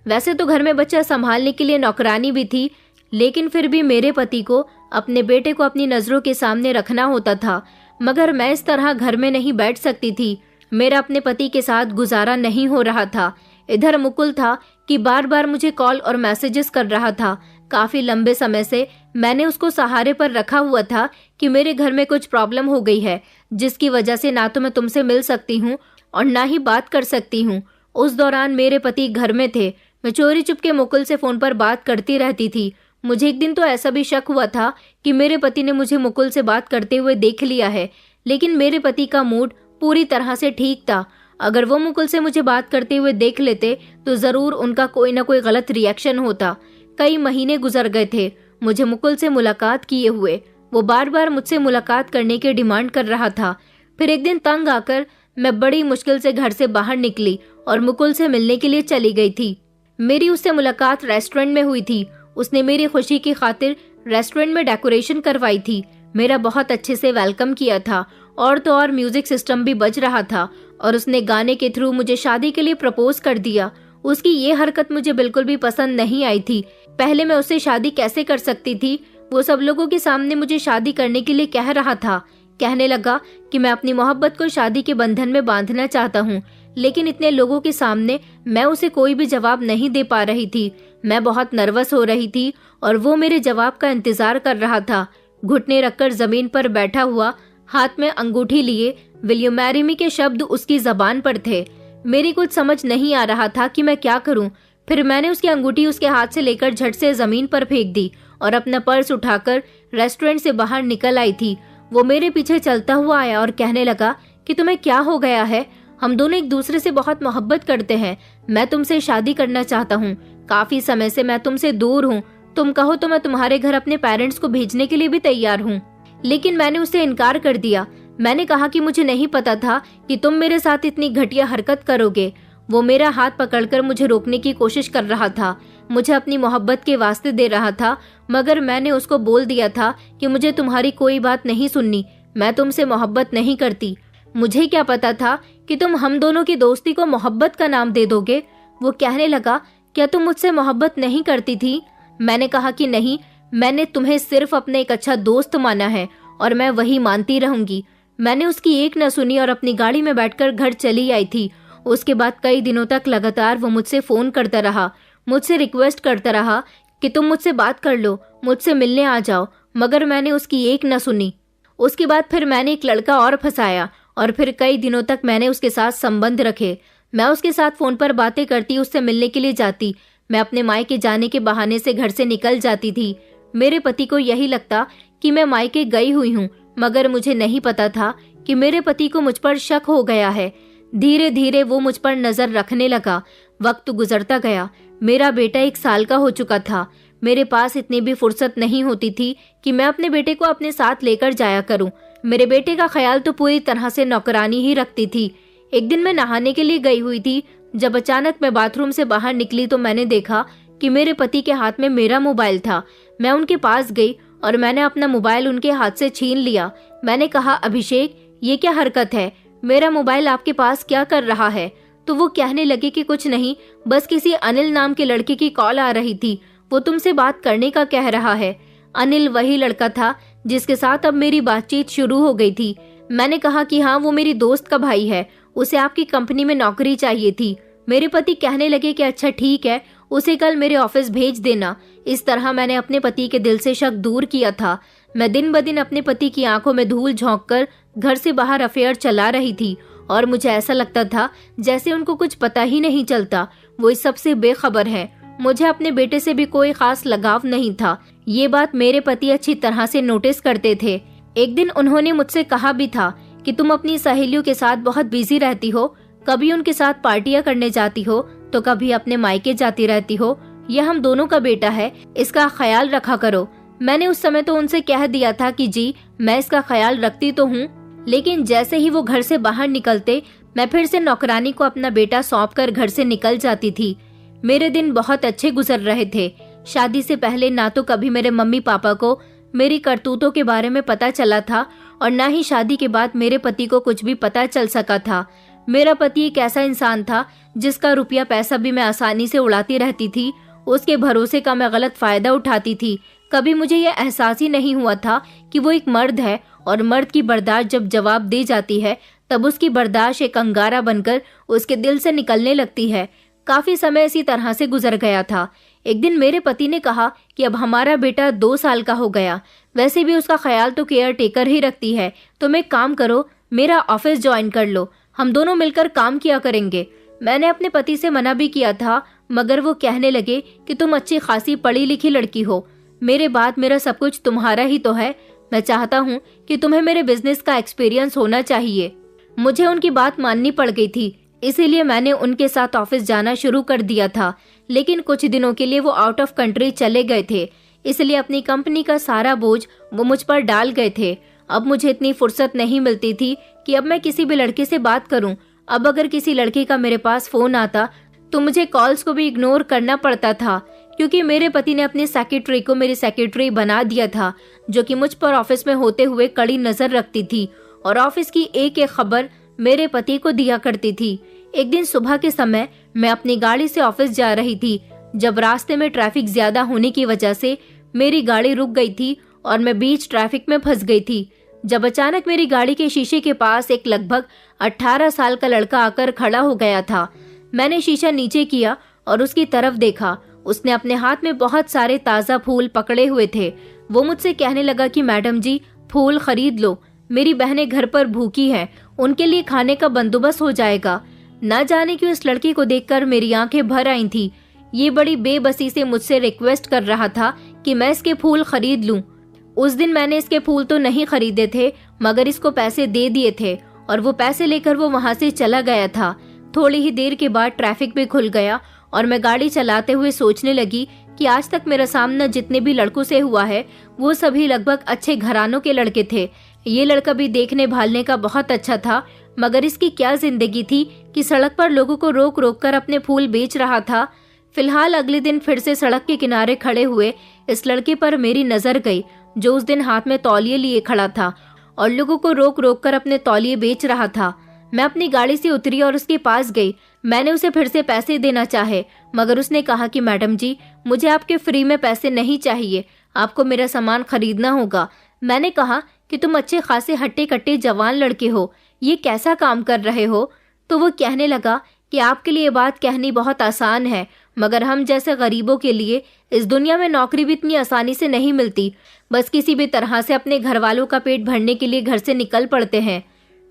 वैसे तो घर में बच्चा संभालने के लिए नौकरानी भी थी, लेकिन फिर भी मेरे पति को अपने बेटे को अपनी नजरों के सामने रखना होता था। मगर मैं इस तरह घर में नहीं बैठ सकती थी। मेरा अपने पति के साथ गुजारा नहीं हो रहा था। इधर मुकुल था कि बार बार मुझे कॉल और मैसेजेस कर रहा था। काफी लंबे समय से मैंने उसको सहारे पर रखा हुआ था कि मेरे घर में कुछ प्रॉब्लम हो गई है, जिसकी वजह से ना तो मैं तुमसे मिल सकती हूँ और ना ही बात कर सकती हूँ। उस दौरान मेरे पति घर में थे। मैं चोरी चुपके मुकुल से फोन पर बात करती रहती थी। मुझे एक दिन तो ऐसा भी शक हुआ था कि मेरे पति ने मुझे मुकुल से बात करते हुए देख लिया है, लेकिन मेरे पति का मूड पूरी तरह से ठीक था। अगर वो मुकुल से मुझे बात करते हुए देख लेते तो जरूर उनका कोई ना कोई गलत रिएक्शन होता। कई महीने गुजर गए थे मुझे मुकुल से मुलाकात किए हुए। वो बार बार मुझसे मुलाकात करने की डिमांड कर रहा था। फिर एक दिन तंग आकर मैं बड़ी मुश्किल से घर से बाहर निकली और मुकुल से मिलने के लिए चली गई थी। मेरी उससे मुलाकात रेस्टोरेंट में हुई थी। उसने मेरी खुशी की खातिर रेस्टोरेंट में डेकोरेशन करवाई थी। मेरा बहुत अच्छे से वेलकम किया था और तो और म्यूजिक सिस्टम भी बज रहा था और उसने गाने के थ्रू मुझे शादी के लिए प्रपोज कर दिया। उसकी ये हरकत मुझे बिल्कुल भी पसंद नहीं आई थी। पहले मैं उससे शादी कैसे कर सकती थी, वो सब लोगों के सामने मुझे शादी करने के लिए कह रहा था। कहने लगा कि मैं अपनी मोहब्बत को शादी के बंधन में बांधना चाहता हूँ, लेकिन इतने लोगों के सामने मैं उसे कोई भी जवाब नहीं दे पा रही थी। मैं बहुत नर्वस हो रही थी और वो मेरे जवाब का इंतजार कर रहा था। घुटने रखकर जमीन पर बैठा हुआ, हाथ में अंगूठी लिए, विल यू मैरी मी के शब्द उसकी जबान पर थे। मेरी कुछ समझ नहीं आ रहा था कि मैं क्या करूं। फिर मैंने उसकी अंगूठी उसके हाथ से लेकर झट से जमीन पर फेंक दी और अपना पर्स उठाकर रेस्टोरेंट से बाहर निकल आई थी। वो मेरे पीछे चलता हुआ आया और कहने लगा कि तुम्हें क्या हो गया है? हम दोनों एक दूसरे से बहुत मोहब्बत करते हैं। मैं तुमसे शादी करना चाहता हूँ। काफी समय से मैं तुमसे दूर हूँ। तुम कहो तो मैं तुम्हारे घर अपने पेरेंट्स को भेजने के लिए भी तैयार हूँ। लेकिन मैंने उससे इनकार कर दिया। मैंने कहा कि मुझे नहीं पता था कि तुम मेरे साथ इतनी घटिया हरकत करोगे। वो मेरा हाथ पकड़कर मुझे रोकने की कोशिश कर रहा था, मुझे अपनी मोहब्बत के वास्ते दे रहा था, मगर मैंने उसको बोल दिया था कि मुझे तुम्हारी कोई बात नहीं सुननी। मैं तुमसे मोहब्बत नहीं करती। मुझे क्या पता था कि तुम हम दोनों की दोस्ती को मोहब्बत का नाम दे दोगे। वो कहने लगा, क्या तुम मुझसे मोहब्बत नहीं करती थी? मैंने कहा कि नहीं, मैंने तुम्हें सिर्फ अपने एक अच्छा दोस्त माना है और मैं वही मानती रहूंगी। मैंने उसकी एक न सुनी और अपनी गाड़ी में बैठकर घर चली आई थी। उसके बाद कई दिनों तक लगातार वो मुझसे फोन करता रहा, मुझसे रिक्वेस्ट करता रहा कि तुम मुझसे बात कर लो, मुझसे मिलने आ जाओ, मगर मैंने उसकी एक न सुनी। उसके बाद फिर मैंने एक लड़का और फंसाया और फिर कई दिनों तक मैंने उसके साथ संबंध रखे। मैं उसके साथ फोन पर बातें करती, उससे मिलने के लिए जाती। मैं अपने मायके जाने के बहाने से घर से निकल जाती थी। मेरे पति को यही लगता कि मैं मायके गई हुई हूँ, मगर मुझे नहीं पता था कि मेरे पति को मुझ पर शक हो गया है। धीरे धीरे वो मुझ पर नजर रखने लगा। वक्त गुजरता गया। मेरा बेटा 1 साल का हो चुका था। मेरे पास इतनी भी फुर्सत नहीं होती थी कि मैं अपने बेटे को अपने साथ लेकर जाया करूं। मेरे बेटे का ख्याल तो पूरी तरह से नौकरानी ही रखती थी। एक दिन मैं नहाने के लिए गई हुई थी। जब अचानक मैं बाथरूम से बाहर निकली तो मैंने देखा कि मेरे पति के हाथ में मेरा मोबाइल था। मैं उनके पास गई और मैंने अपना मोबाइल उनके हाथ से छीन लिया। मैंने कहा, अभिषेक, ये क्या हरकत है? मेरा मोबाइल आपके पास क्या कर रहा है? तो वो कहने लगे कि कुछ नहीं, बस किसी अनिल नाम के लड़के की कॉल आ रही थी, वो तुमसे बात करने का कह रहा है। अनिल वही लड़का था जिसके साथ अब मेरी बातचीत शुरू हो गई थी। मैंने कहा कि हाँ, वो मेरी दोस्त का भाई है, उसे आपकी कंपनी में नौकरी चाहिए थी। मेरे पति कहने लगे कि अच्छा ठीक है, उसे कल मेरे ऑफिस भेज देना। इस तरह मैंने अपने पति के दिल से शक दूर किया था। मैं दिन ब दिन अपने पति की आंखों में धूल झोंक कर घर से बाहर अफेयर चला रही थी और मुझे ऐसा लगता था जैसे उनको कुछ पता ही नहीं चलता। वो इस सबसे बेखबर है। मुझे अपने बेटे से भी कोई खास लगाव नहीं था। ये बात मेरे पति अच्छी तरह से नोटिस करते थे। एक दिन उन्होंने मुझसे कहा भी था कि तुम अपनी सहेलियों के साथ बहुत बिजी रहती हो, कभी उनके साथ पार्टियां करने जाती हो तो कभी अपने मायके जाती रहती हो। यह हम दोनों का बेटा है, इसका ख्याल रखा करो। मैंने उस समय तो उनसे कह दिया था कि जी, मैं इसका ख्याल रखती तो हूँ, लेकिन जैसे ही वो घर से बाहर निकलते मैं फिर से नौकरानी को अपना बेटा सौंपकर घर से निकल जाती थी। मेरे दिन बहुत अच्छे गुजर रहे थे। शादी से पहले ना तो कभी मेरे मम्मी पापा को मेरी करतूतों के बारे में पता चला था और ना ही शादी के बाद मेरे पति को कुछ भी पता चल सका था। मेरा पति एक ऐसा इंसान था जिसका रुपया पैसा भी मैं आसानी से उड़ाती रहती थी। उसके भरोसे का मैं गलत फायदा उठाती थी। कभी मुझे यह एहसास ही नहीं हुआ था कि वो एक मर्द है और मर्द की बर्दाश्त जब जवाब दे जाती है तब उसकी बर्दाश्त एक अंगारा बनकर उसके दिल से निकलने लगती है। काफी समय इसी तरह से गुजर गया था। एक दिन मेरे पति ने कहा कि अब हमारा बेटा 2 साल का हो गया, वैसे भी उसका ख्याल तो केयर टेकर ही रखती है, तुम एक काम करो, मेरा ऑफिस ज्वाइन कर लो, हम दोनों मिलकर काम किया करेंगे। मैंने अपने पति से मना भी किया था, मगर वो कहने लगे कि तुम अच्छी खासी पढ़ी लिखी लड़की हो, मेरे बाद मेरा सब कुछ तुम्हारा ही तो है। मैं चाहता हूँ कि तुम्हें मेरे बिजनेस का एक्सपीरियंस होना चाहिए। मुझे उनकी बात माननी पड़ गई थी, इसीलिए मैंने उनके साथ ऑफिस जाना शुरू कर दिया था। लेकिन कुछ दिनों के लिए वो आउट ऑफ कंट्री चले गए थे, इसलिए अपनी कंपनी का सारा बोझ वो मुझ पर डाल गए थे। अब मुझे इतनी फुर्सत नहीं मिलती थी कि अब मैं किसी भी लड़के से बात करूं। अब अगर किसी लड़के का मेरे पास फोन आता तो मुझे कॉल्स को भी इग्नोर करना पड़ता था, क्योंकि मेरे पति ने अपनी सेक्रेटरी को मेरी सेक्रेटरी बना दिया था, जो कि मुझ पर ऑफिस में होते हुए कड़ी नजर रखती थी और ऑफिस की एक एक खबर मेरे पति को दिया करती थी। एक दिन सुबह के समय मैं अपनी गाड़ी से ऑफिस जा रही थी, जब रास्ते में ट्रैफिक ज्यादा होने की वजह से मेरी गाड़ी रुक गई थी और मैं बीच ट्रैफिक में फंस गई थी, जब अचानक मेरी गाड़ी के शीशे के पास एक लगभग 18 साल का लड़का आकर खड़ा हो गया था। मैंने शीशा नीचे किया और उसकी तरफ देखा। उसने अपने हाथ में बहुत सारे ताज़ा फूल पकड़े हुए थे। वो मुझसे कहने लगा कि मैडम जी, फूल खरीद लो, मेरी बहनें घर पर भूखी हैं, उनके लिए खाने का बंदोबस्त हो जाएगा। ना जाने क्यों इस लड़की को देखकर मेरी आंखें भर आई थी। ये बड़ी बेबसी से मुझसे रिक्वेस्ट कर रहा था कि मैं इसके फूल खरीद लूं। उस दिन मैंने इसके फूल तो नहीं खरीदे थे, मगर इसको पैसे दे दिए थे और वो पैसे लेकर वो वहां से चला गया था। थोड़ी ही देर के बाद ट्रैफिक भी खुल गया और मैं गाड़ी चलाते हुए सोचने लगी कि आज तक मेरा सामना जितने भी लड़कों से हुआ है वो सभी लगभग अच्छे घरानों के लड़के थे। ये लड़का भी देखने भालने का बहुत अच्छा था, मगर इसकी क्या जिंदगी थी कि सड़क पर लोगों को रोक रोक कर अपने फूल बेच रहा था। फिलहाल अगले दिन फिर से सड़क के किनारे खड़े हुए इस लड़के पर मेरी नजर गई, जो उस दिन हाथ में तौलिए लिए खड़ा था और लोगों को रोक रोक कर अपने तौलिए बेच रहा था। मैं अपनी गाड़ी से उतरी और उसके पास गई। मैंने उसे फिर से पैसे देना चाहे, मगर उसने कहा कि मैडम जी, मुझे आपके फ्री में पैसे नहीं चाहिए, आपको मेरा सामान खरीदना होगा। मैंने कहा कि तुम अच्छे खासे हट्टे कट्टे जवान लड़के हो, ये कैसा काम कर रहे हो? तो वो कहने लगा कि आपके लिए बात कहनी बहुत आसान है, मगर हम जैसे गरीबों के लिए इस दुनिया में नौकरी भी इतनी आसानी से नहीं मिलती। बस किसी भी तरह से अपने घर वालों का पेट भरने के लिए घर से निकल पड़ते हैं।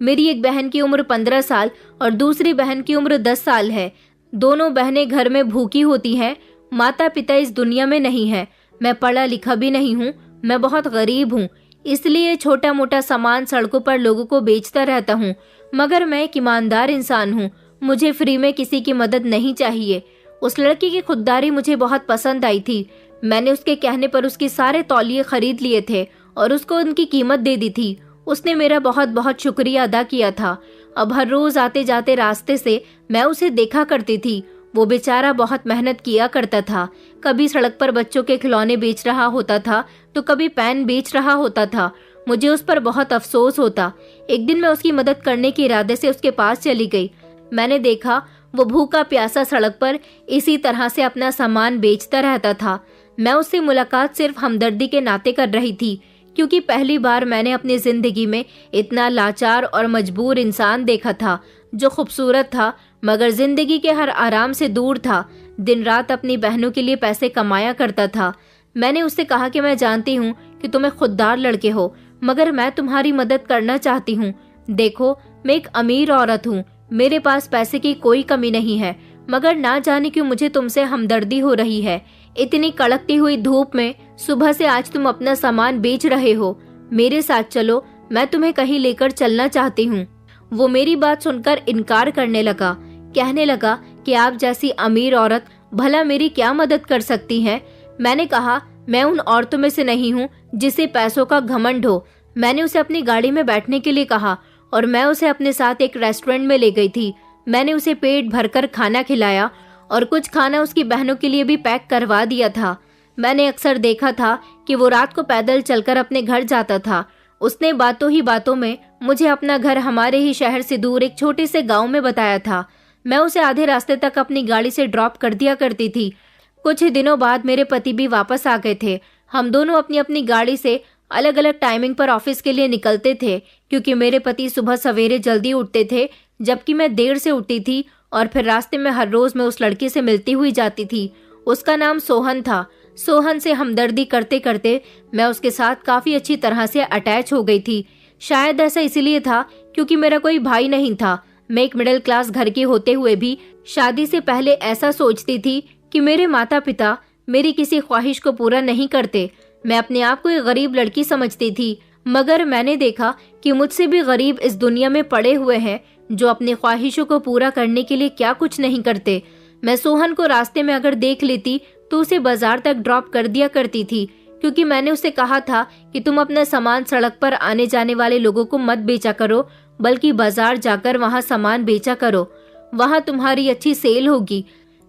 मेरी एक बहन की उम्र 15 साल और दूसरी बहन की उम्र 10 साल है। दोनों बहनें घर में भूखी होती हैं। माता पिता इस दुनिया में नहीं है। मैं पढ़ा लिखा भी नहीं हूँ, मैं बहुत गरीब हूँ, इसलिए छोटा मोटा सामान सड़कों पर लोगों को बेचता रहता हूँ। मगर मैं एक ईमानदार इंसान हूँ, मुझे फ्री में किसी की मदद नहीं चाहिए। उस लड़की की खुददारी मुझे बहुत पसंद आई थी। मैंने उसके कहने पर उसके सारे तौलिए खरीद लिए थे और उसको उनकी कीमत दे दी थी। उसने मेरा बहुत बहुत शुक्रिया अदा किया था। अब हर रोज आते जाते रास्ते से मैं उसे देखा करती थी। वो बेचारा बहुत मेहनत किया करता था। कभी सड़क पर बच्चों के खिलौने बेच रहा होता था तो कभी पेन बेच रहा होता था। मुझे उस पर बहुत अफसोस होता। एक दिन मैं उसकी मदद करने के इरादे से उसके पास चली गई। मैंने देखा वो भूखा प्यासा सड़क पर इसी तरह से अपना सामान बेचता रहता था। मैं उससे मुलाकात सिर्फ हमदर्दी के नाते कर रही थी, क्योंकि पहली बार मैंने अपनी जिंदगी में इतना लाचार और मजबूर इंसान देखा था, जो खूबसूरत था मगर जिंदगी के हर आराम से दूर था। दिन रात अपनी बहनों के लिए पैसे कमाया करता था। मैंने उससे कहा कि मैं जानती हूँ कि तुम एक खुददार लड़के हो, मगर मैं तुम्हारी मदद करना चाहती हूँ। देखो, मैं एक अमीर औरत हूँ, मेरे पास पैसे की कोई कमी नहीं है, मगर ना जाने क्यों मुझे तुमसे हमदर्दी हो रही है। इतनी कड़कती हुई धूप में सुबह से आज तुम अपना सामान बेच रहे हो। मेरे साथ चलो, मैं तुम्हें कहीं लेकर चलना चाहती हूँ। वो मेरी बात सुनकर इनकार करने लगा। कहने लगा कि आप जैसी अमीर औरत भला मेरी क्या मदद कर सकती है। मैंने कहा, मैं उन औरतों में से नहीं हूँ जिसे पैसों का घमंड हो। मैंने उसे अपनी गाड़ी में बैठने के लिए कहा और मैं उसे अपने साथ एक रेस्टोरेंट में ले गई थी। मैंने उसे पेट भरकर खाना खिलाया और कुछ खाना उसकी बहनों के लिए भी पैक करवा दिया था। मैंने अक्सर देखा था कि वो रात को पैदल चलकर अपने घर जाता था। उसने बातों ही बातों में मुझे अपना घर हमारे ही शहर से दूर एक छोटे से गांव में बताया था। मैं उसे आधे रास्ते तक अपनी गाड़ी से ड्रॉप कर दिया करती थी। कुछ ही दिनों बाद मेरे पति भी वापस आ गए थे। हम दोनों अपनी अपनी गाड़ी से अलग अलग टाइमिंग पर ऑफिस के लिए निकलते थे, क्योंकि मेरे पति सुबह सवेरे जल्दी उठते थे जबकि मैं देर से उठती थी। और फिर रास्ते में हर रोज मैं उस लड़के से मिलती हुई जाती थी। उसका नाम सोहन था। सोहन से हमदर्दी करते करते मैं उसके साथ काफी अच्छी तरह से अटैच हो गई थी। शायद ऐसा इसलिए था क्योंकि मेरा कोई भाई नहीं था। मैं एक मिडिल क्लास घर की होते हुए भी शादी से पहले ऐसा सोचती थी कि मेरे माता पिता मेरी किसी ख्वाहिश को पूरा नहीं करते। मैं अपने आप को एक गरीब लड़की समझती थी, मगर मैंने देखा कि मुझसे भी गरीब इस दुनिया में पड़े हुए हैं जो अपनी ख्वाहिशों को पूरा करने के लिए क्या कुछ नहीं करते। मैं सोहन को रास्ते में अगर देख लेती तो उसे बाजार तक ड्रॉप कर दिया करती थी, क्योंकि मैंने उसे कहा था कि तुम अपना सामान सड़क पर आने जाने वाले लोगों को मत बेचा करो, बल्कि बाजार जाकर वहां सामान बेचा करो, वहां तुम्हारी अच्छी सेल होगी।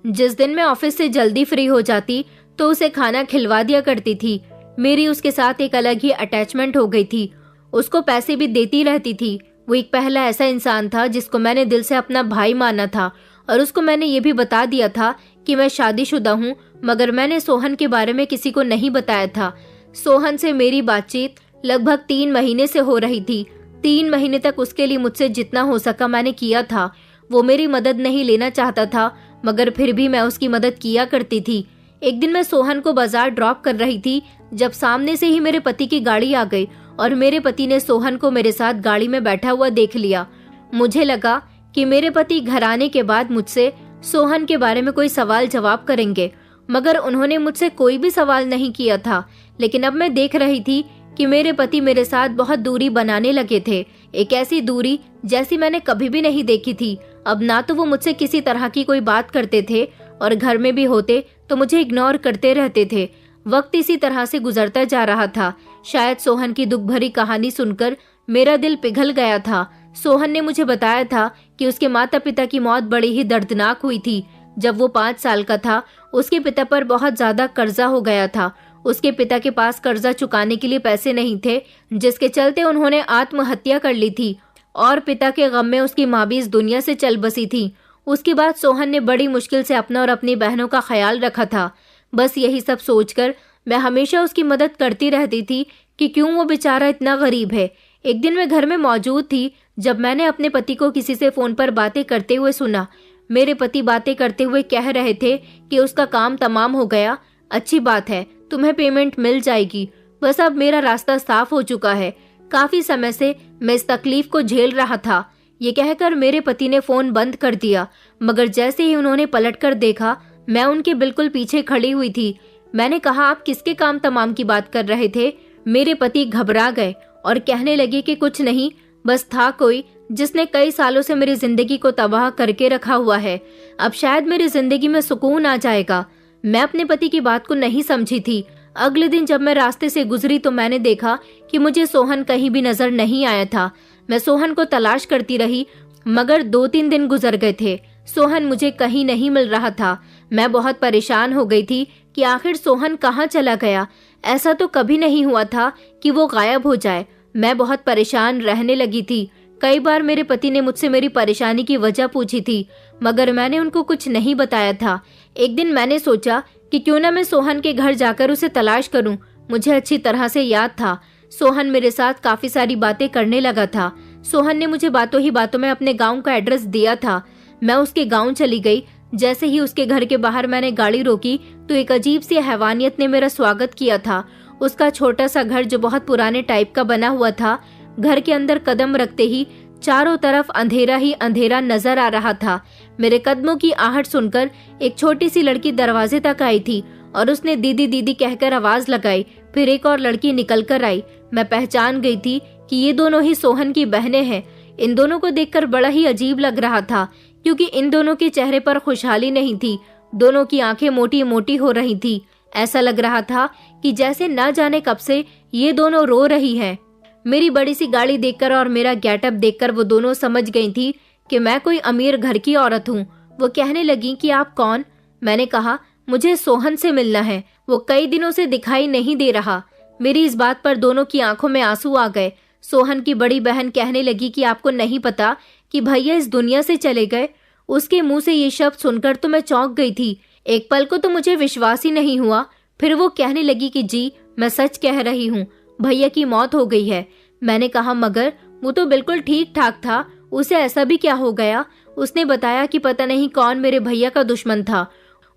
जिस दिन मैं ऑफिस से जल्दी फ्री हो जाती तो उसे खाना खिलवा दिया करती थी। मेरी उसके साथ एक अलग ही अटैचमेंट हो गई थी। उसको पैसे भी देती रहती थी। वो एक पहला ऐसा इंसान था जिसको मैंने दिल से अपना भाई माना था, और उसको मैंने ये भी बता दिया था कि मैं शादीशुदा हूँ, मगर मैंने सोहन के बारे में किसी को नहीं बताया था। सोहन से मेरी बातचीत लगभग 3 महीने से हो रही थी। 3 महीने तक उसके लिए मुझसे जितना हो सका मैंने किया था। वो मेरी मदद नहीं लेना चाहता था, मगर फिर भी मैं उसकी मदद किया करती थी। एक दिन मैं सोहन को बाजार ड्रॉप कर रही थी जब सामने से ही मेरे पति की गाड़ी आ गई और मेरे पति ने सोहन को मेरे साथ गाड़ी में बैठा हुआ देख लिया। मुझे लगा कि मेरे पति घर आने के बाद मुझसे सोहन के बारे में कोई सवाल जवाब करेंगे, मगर उन्होंने मुझसे कोई भी सवाल नहीं किया था। लेकिन अब मैं देख रही थी कि मेरे पति मेरे साथ बहुत दूरी बनाने लगे थे, एक ऐसी दूरी जैसी मैंने कभी भी नहीं देखी थी। अब ना तो वो मुझसे किसी तरह की कोई बात करते थे और घर में भी होते तो मुझे इग्नोर करते रहते थे। वक्त इसी तरह से गुजरता जा रहा था। शायद सोहन की दुख भरी कहानी सुनकर मेरा दिल पिघल गया था। सोहन ने मुझे बताया था कि उसके माता पिता की मौत बड़ी ही दर्दनाक हुई थी। जब वो 5 साल का था, उसके पिता पर बहुत ज्यादा कर्जा हो गया था। उसके पिता के पास कर्जा चुकाने के लिए पैसे नहीं थे, जिसके चलते उन्होंने आत्महत्या कर ली थी और पिता के गम में उसकी माँ भी इस दुनिया से चल बसी थी। उसके बाद सोहन ने बड़ी मुश्किल से अपना और अपनी बहनों का ख्याल रखा था। बस यही सब सोचकर मैं हमेशा उसकी मदद करती रहती थी कि क्यों वो बेचारा इतना गरीब है। एक दिन मैं घर में मौजूद थी जब मैंने अपने पति को किसी से फोन पर बातें करते हुए सुना। मेरे पति बातें करते हुए कह रहे थे कि उसका काम तमाम हो गया, अच्छी बात है, तुम्हें पेमेंट मिल जाएगी, बस अब मेरा रास्ता साफ हो चुका है। काफी समय से मैं इस तकलीफ को झेल रहा था। ये कहकर मेरे पति ने फोन बंद कर दिया, मगर जैसे ही उन्होंने पलटकर देखा, मैं उनके बिल्कुल पीछे खड़ी हुई थी। मैंने कहा, आप किसके काम तमाम की बात कर रहे थे? मेरे पति घबरा गए और कहने लगे कि कुछ नहीं, बस था कोई जिसने कई सालों से मेरी जिंदगी को तबाह करके रखा हुआ है। अब शायद मेरी जिंदगी में सुकून आ जाएगा। मैं अपने पति की बात को नहीं समझी थी। अगले दिन जब मैं रास्ते से गुजरी तो मैंने देखा कि मुझे सोहन कहीं भी नजर नहीं आया था। मैं सोहन को तलाश करती रही, मगर 2-3 दिन गुजर गए थे। सोहन मुझे कहीं नहीं मिल रहा था। मैं बहुत परेशान हो गई थी कि आखिर सोहन कहाँ चला गया। ऐसा तो कभी नहीं हुआ था कि वो गायब हो जाए। मैं बहुत परेशान रहने लगी थी। कई बार मेरे पति ने मुझसे मेरी परेशानी की वजह पूछी थी, मगर मैंने उनको कुछ नहीं बताया था। एक दिन मैंने सोचा कि क्यों ना मैं सोहन के घर जाकर उसे तलाश करूं। मुझे अच्छी तरह से याद था, सोहन मेरे साथ काफी सारी बातें करने लगा था। सोहन ने मुझे बातों ही बातों में अपने गांव का एड्रेस दिया था। मैं उसके गांव चली गई। जैसे ही उसके घर के बाहर मैंने गाड़ी रोकी तो एक अजीब सी हैवानियत ने मेरा स्वागत किया था। उसका छोटा सा घर जो बहुत पुराने टाइप का बना हुआ था, घर के अंदर कदम रखते ही चारों तरफ अंधेरा ही अंधेरा नजर आ रहा था। मेरे कदमों की आहट सुनकर एक छोटी सी लड़की दरवाजे तक आई थी और उसने दीदी दीदी कहकर आवाज लगाई। फिर एक और लड़की निकल कर आई। मैं पहचान गई थी कि ये दोनों ही सोहन की बहनें हैं। इन दोनों को देखकर बड़ा ही अजीब लग रहा था, क्योंकि इन दोनों के चेहरे पर खुशहाली नहीं थी। दोनों की आंखें मोटी मोटी हो रही थी। ऐसा लग रहा था कि जैसे न जाने कब से ये दोनों रो रही हैं। मेरी बड़ी सी गाड़ी देखकर और मेरा गेटअप देखकर वो दोनों समझ गई थी कि मैं कोई अमीर घर की औरत हूँ। वो कहने लगी कि आप कौन? मैंने कहा, मुझे सोहन से मिलना है, वो कई दिनों से दिखाई नहीं दे रहा। मेरी इस बात पर दोनों की आंखों में आंसू आ गए। सोहन की बड़ी बहन कहने लगी कि आपको नहीं पता कि भैया इस दुनिया से चले गए? उसके मुंह से ये शब्द सुनकर तो मैं चौंक गई थी। एक पल को तो मुझे विश्वास ही नहीं हुआ। फिर वो कहने लगी कि जी, मैं सच कह रही हूँ, भैया की मौत हो गई है। मैंने कहा, मगर वो तो बिल्कुल ठीक ठाक था, उसे ऐसा भी क्या हो गया? उसने बताया कि पता नहीं कौन मेरे भैया का दुश्मन था।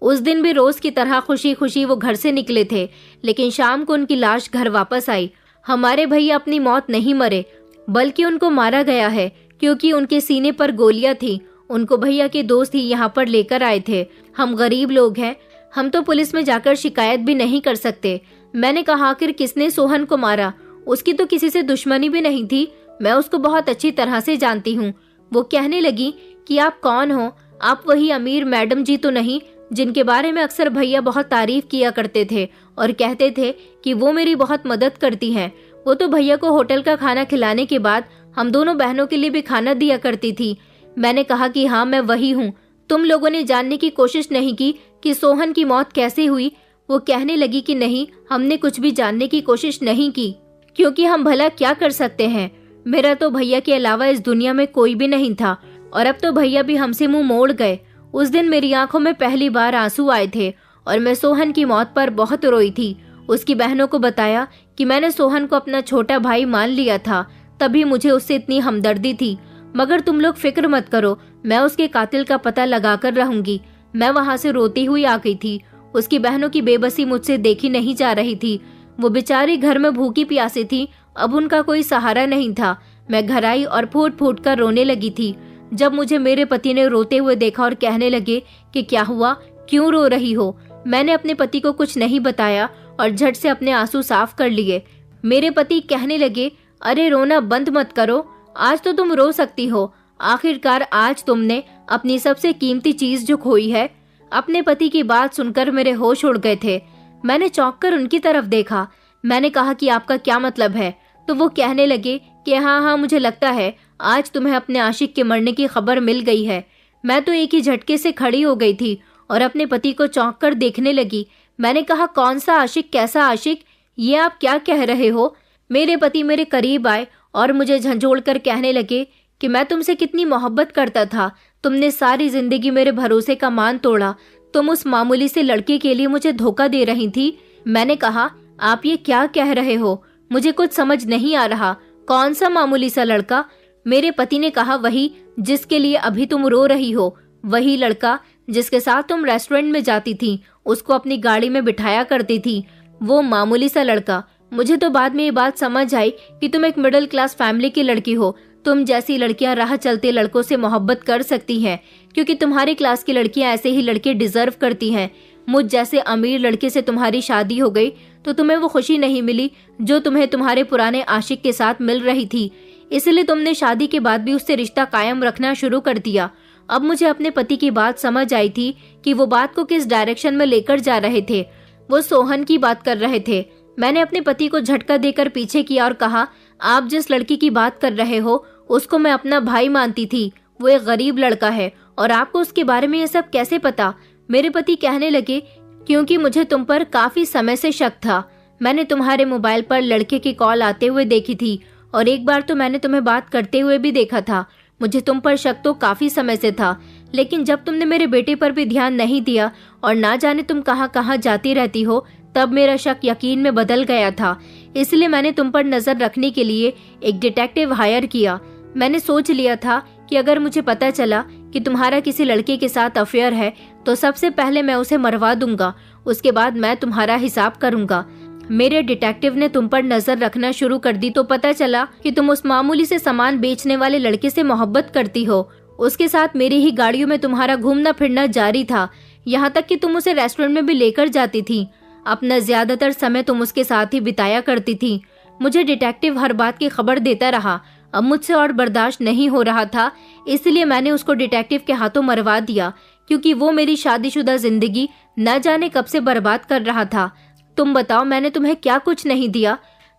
उस दिन भी रोज की तरह खुशी खुशी वो घर से निकले थे, लेकिन शाम को उनकी लाश घर वापस आई। हमारे भैया अपनी मौत नहीं मरे, बल्कि उनको मारा गया है, क्योंकि उनके सीने पर गोलियां थी। उनको भैया के दोस्त ही यहाँ पर लेकर आए थे। हम गरीब लोग हैं, हम तो पुलिस में जाकर शिकायत भी नहीं कर सकते। मैंने कहा, आखिर किसने सोहन को मारा? उसकी तो किसी से दुश्मनी भी नहीं थी, मैं उसको बहुत अच्छी तरह से जानती हूँ। वो कहने लगी कि आप कौन हो? आप वही अमीर मैडम जी तो नहीं जिनके बारे में अक्सर भैया बहुत तारीफ किया करते थे और कहते थे कि वो मेरी बहुत मदद करती हैं। वो तो भैया को होटल का खाना खिलाने के बाद हम दोनों बहनों के लिए भी खाना दिया करती थी। मैंने कहा कि हाँ, मैं वही हूँ। तुम लोगों ने जानने की कोशिश नहीं की कि सोहन की मौत कैसे हुई? वो कहने लगी कि नहीं, हमने कुछ भी जानने की कोशिश नहीं की, क्योंकि हम भला क्या कर सकते हैं। मेरा तो भैया के अलावा इस दुनिया में कोई भी नहीं था, और अब तो भैया भी हमसे मुंह मोड़ गए। उस दिन मेरी आंखों में पहली बार आंसू आए थे और मैं सोहन की मौत पर बहुत रोई थी। उसकी बहनों को बताया कि मैंने सोहन को अपना छोटा भाई मान लिया था, तभी मुझे उससे इतनी हमदर्दी थी। मगर तुम लोग फिक्र मत करो, मैं उसके कातिल का पता लगा कर रहूंगी। मैं वहां से रोती हुई आ गई थी। उसकी बहनों की बेबसी मुझसे देखी नहीं जा रही थी। वो बेचारी घर में भूखी प्यासी थी, अब उनका कोई सहारा नहीं था। मैं घर आई और फूट फूट कर रोने लगी थी। जब मुझे मेरे पति ने रोते हुए देखा और कहने लगे कि क्या हुआ, क्यों रो रही हो, मैंने अपने पति को कुछ नहीं बताया और झट से अपने आंसू साफ कर लिए। मेरे पति कहने लगे, अरे रोना बंद मत करो, आज तो तुम रो सकती हो। आखिरकार आज तुमने अपनी सबसे कीमती चीज जो खोई है। अपने पति की बात सुनकर मेरे होश उड़ गए थे। मैंने चौंक कर उनकी तरफ देखा। मैंने कहा कि आपका क्या मतलब है? तो वो कहने लगे कि हाँ, मुझे लगता है आज तुम्हें अपने आशिक के मरने की खबर मिल गई है। मैं तो एक ही झटके से खड़ी हो गई थी और अपने पति को चौंक कर देखने लगी। मैंने कहा, कौन सा आशिक, कैसा आशिक, ये आप क्या कह रहे हो? मेरे पति मेरे करीब आए और मुझे झंझोड़ कर कहने लगे कि मैं तुमसे कितनी मोहब्बत करता था। तुमने सारी जिंदगी मेरे भरोसे का मान तोड़ा। तुम उस मामूली से लड़के के लिए मुझे धोखा दे रही थी। मैंने कहा, आप ये क्या कह रहे हो? मुझे कुछ समझ नहीं आ रहा। कौन सा मामूली सा लड़का? मेरे पति ने कहा, वही जिसके लिए अभी तुम रो रही हो, वही लड़का जिसके साथ तुम रेस्टोरेंट में जाती थी, उसको अपनी गाड़ी में बिठाया करती थी, वो मामूली सा लड़का। मुझे तो बाद में ये बात समझ आई कि तुम एक मिडिल क्लास फैमिली की लड़की हो। तुम जैसी लड़कियां राह चलते लड़कों से मोहब्बत कर सकती हैं, क्योंकि तुम्हारी क्लास की लड़कियां ऐसे ही लड़के डिजर्व करती हैं। मुझ जैसे अमीर लड़के से तुम्हारी शादी हो गई तो तुम्हें वो खुशी नहीं मिली जो तुम्हें तुम्हारे पुराने आशिक के साथ मिल रही थी, इसलिए तुमने शादी के बाद भी उससे रिश्ता कायम रखना शुरू कर दिया। अब मुझे अपने पति की बात समझ आई थी कि वो बात को किस डायरेक्शन में लेकर जा रहे थे। वो सोहन की बात कर रहे थे। मैंने अपने पति को झटका देकर पीछे किया और कहा, आप जिस लड़की की बात कर रहे हो उसको मैं अपना भाई मानती थी। वो एक गरीब लड़का है और आपको उसके बारे में ये सब कैसे पता? मेरे पति कहने लगे, क्योंकि मुझे तुम पर काफी समय से शक था। मैंने तुम्हारे मोबाइल पर लड़के की कॉल आते हुए देखी थी और एक बार तो मैंने तुम्हें बात करते हुए भी देखा था। मुझे तुम पर शक तो काफी समय से था, लेकिन जब तुमने मेरे बेटे पर भी ध्यान नहीं दिया और ना जाने तुम कहाँ कहाँ जाती रहती हो, तब मेरा शक यकीन में बदल गया था। इसलिए मैंने तुम पर नजर रखने के लिए एक डिटेक्टिव हायर किया। मैंने सोच लिया था कि अगर मुझे पता चला कि तुम्हारा किसी लड़के के साथ अफेयर है तो सबसे पहले मैं उसे मरवा दूंगा, उसके बाद मैं तुम्हारा हिसाब करूंगा। मेरे डिटेक्टिव ने तुम पर नजर रखना शुरू कर दी तो पता चला कि तुम उस मामूली से सामान बेचने वाले लड़के से मोहब्बत करती हो। उसके साथ मेरी ही गाड़ियों में तुम्हारा घूमना फिरना जारी था, यहाँ तक कि तुम उसे रेस्टोरेंट में भी लेकर जाती थी। अपना ज्यादातर समय तुम उसके साथ ही बिताया करती थी। मुझे डिटेक्टिव हर बात की खबर देता रहा। अब मुझसे और बर्दाश्त नहीं हो रहा था, इसलिए मैंने उसको डिटेक्टिव के हाथों मरवा दिया, क्योंकि वो मेरी शादीशुदा जिंदगी न जाने कब से बर्बाद कर रहा था। तुम बताओ, मैंने तुम्हें क्या कुछ नहीं दिया?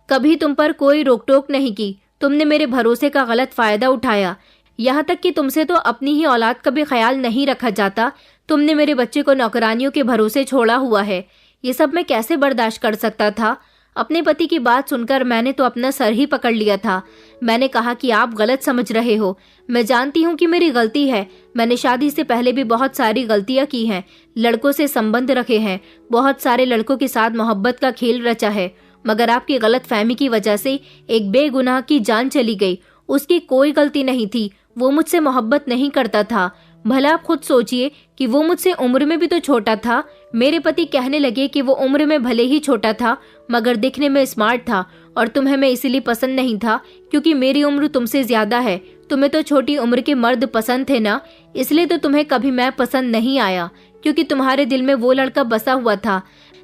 कभी तुम पर कोई रोक टोक नहीं की। तुमने मेरे भरोसे का गलत फायदा उठाया, यहाँ तक कि तुमसे तो अपनी ही औलाद का भी ख्याल नहीं रखा जाता। तुमने मेरे बच्चे को नौकरानियों के भरोसे छोड़ा हुआ है। ये सब मैं कैसे बर्दाश्त कर सकता था? अपने पति की बात सुनकर मैंने तो अपना सर ही पकड़ लिया था। मैंने कहा कि आप गलत समझ रहे हो। मैं जानती हूँ कि मेरी गलती है। मैंने शादी से पहले भी बहुत सारी गलतियाँ की हैं, लड़कों से संबंध रखे हैं, बहुत सारे लड़कों के साथ मोहब्बत का खेल रचा है, मगर आपकी गलत फहमी की वजह से एक बेगुनाह की जान चली गई। उसकी कोई गलती नहीं थी, वो मुझसे मोहब्बत नहीं करता था। भला आप खुद सोचिए कि वो मुझसे उम्र में भी तो छोटा था। मेरे पति कहने लगे कि वो उम्र में भले ही छोटा था मगर दिखने में स्मार्ट था, और तुम्हें मैं इसीलिए पसंद नहीं था क्योंकि मेरी उम्र तुमसे ज्यादा है। तुम्हें तो छोटी उम्र के मर्द पसंद थे ना, इसलिए तो तुम्हें कभी मैं पसंद नहीं आया, क्योंकि तुम्हारे दिल में वो लड़का बसा हुआ था।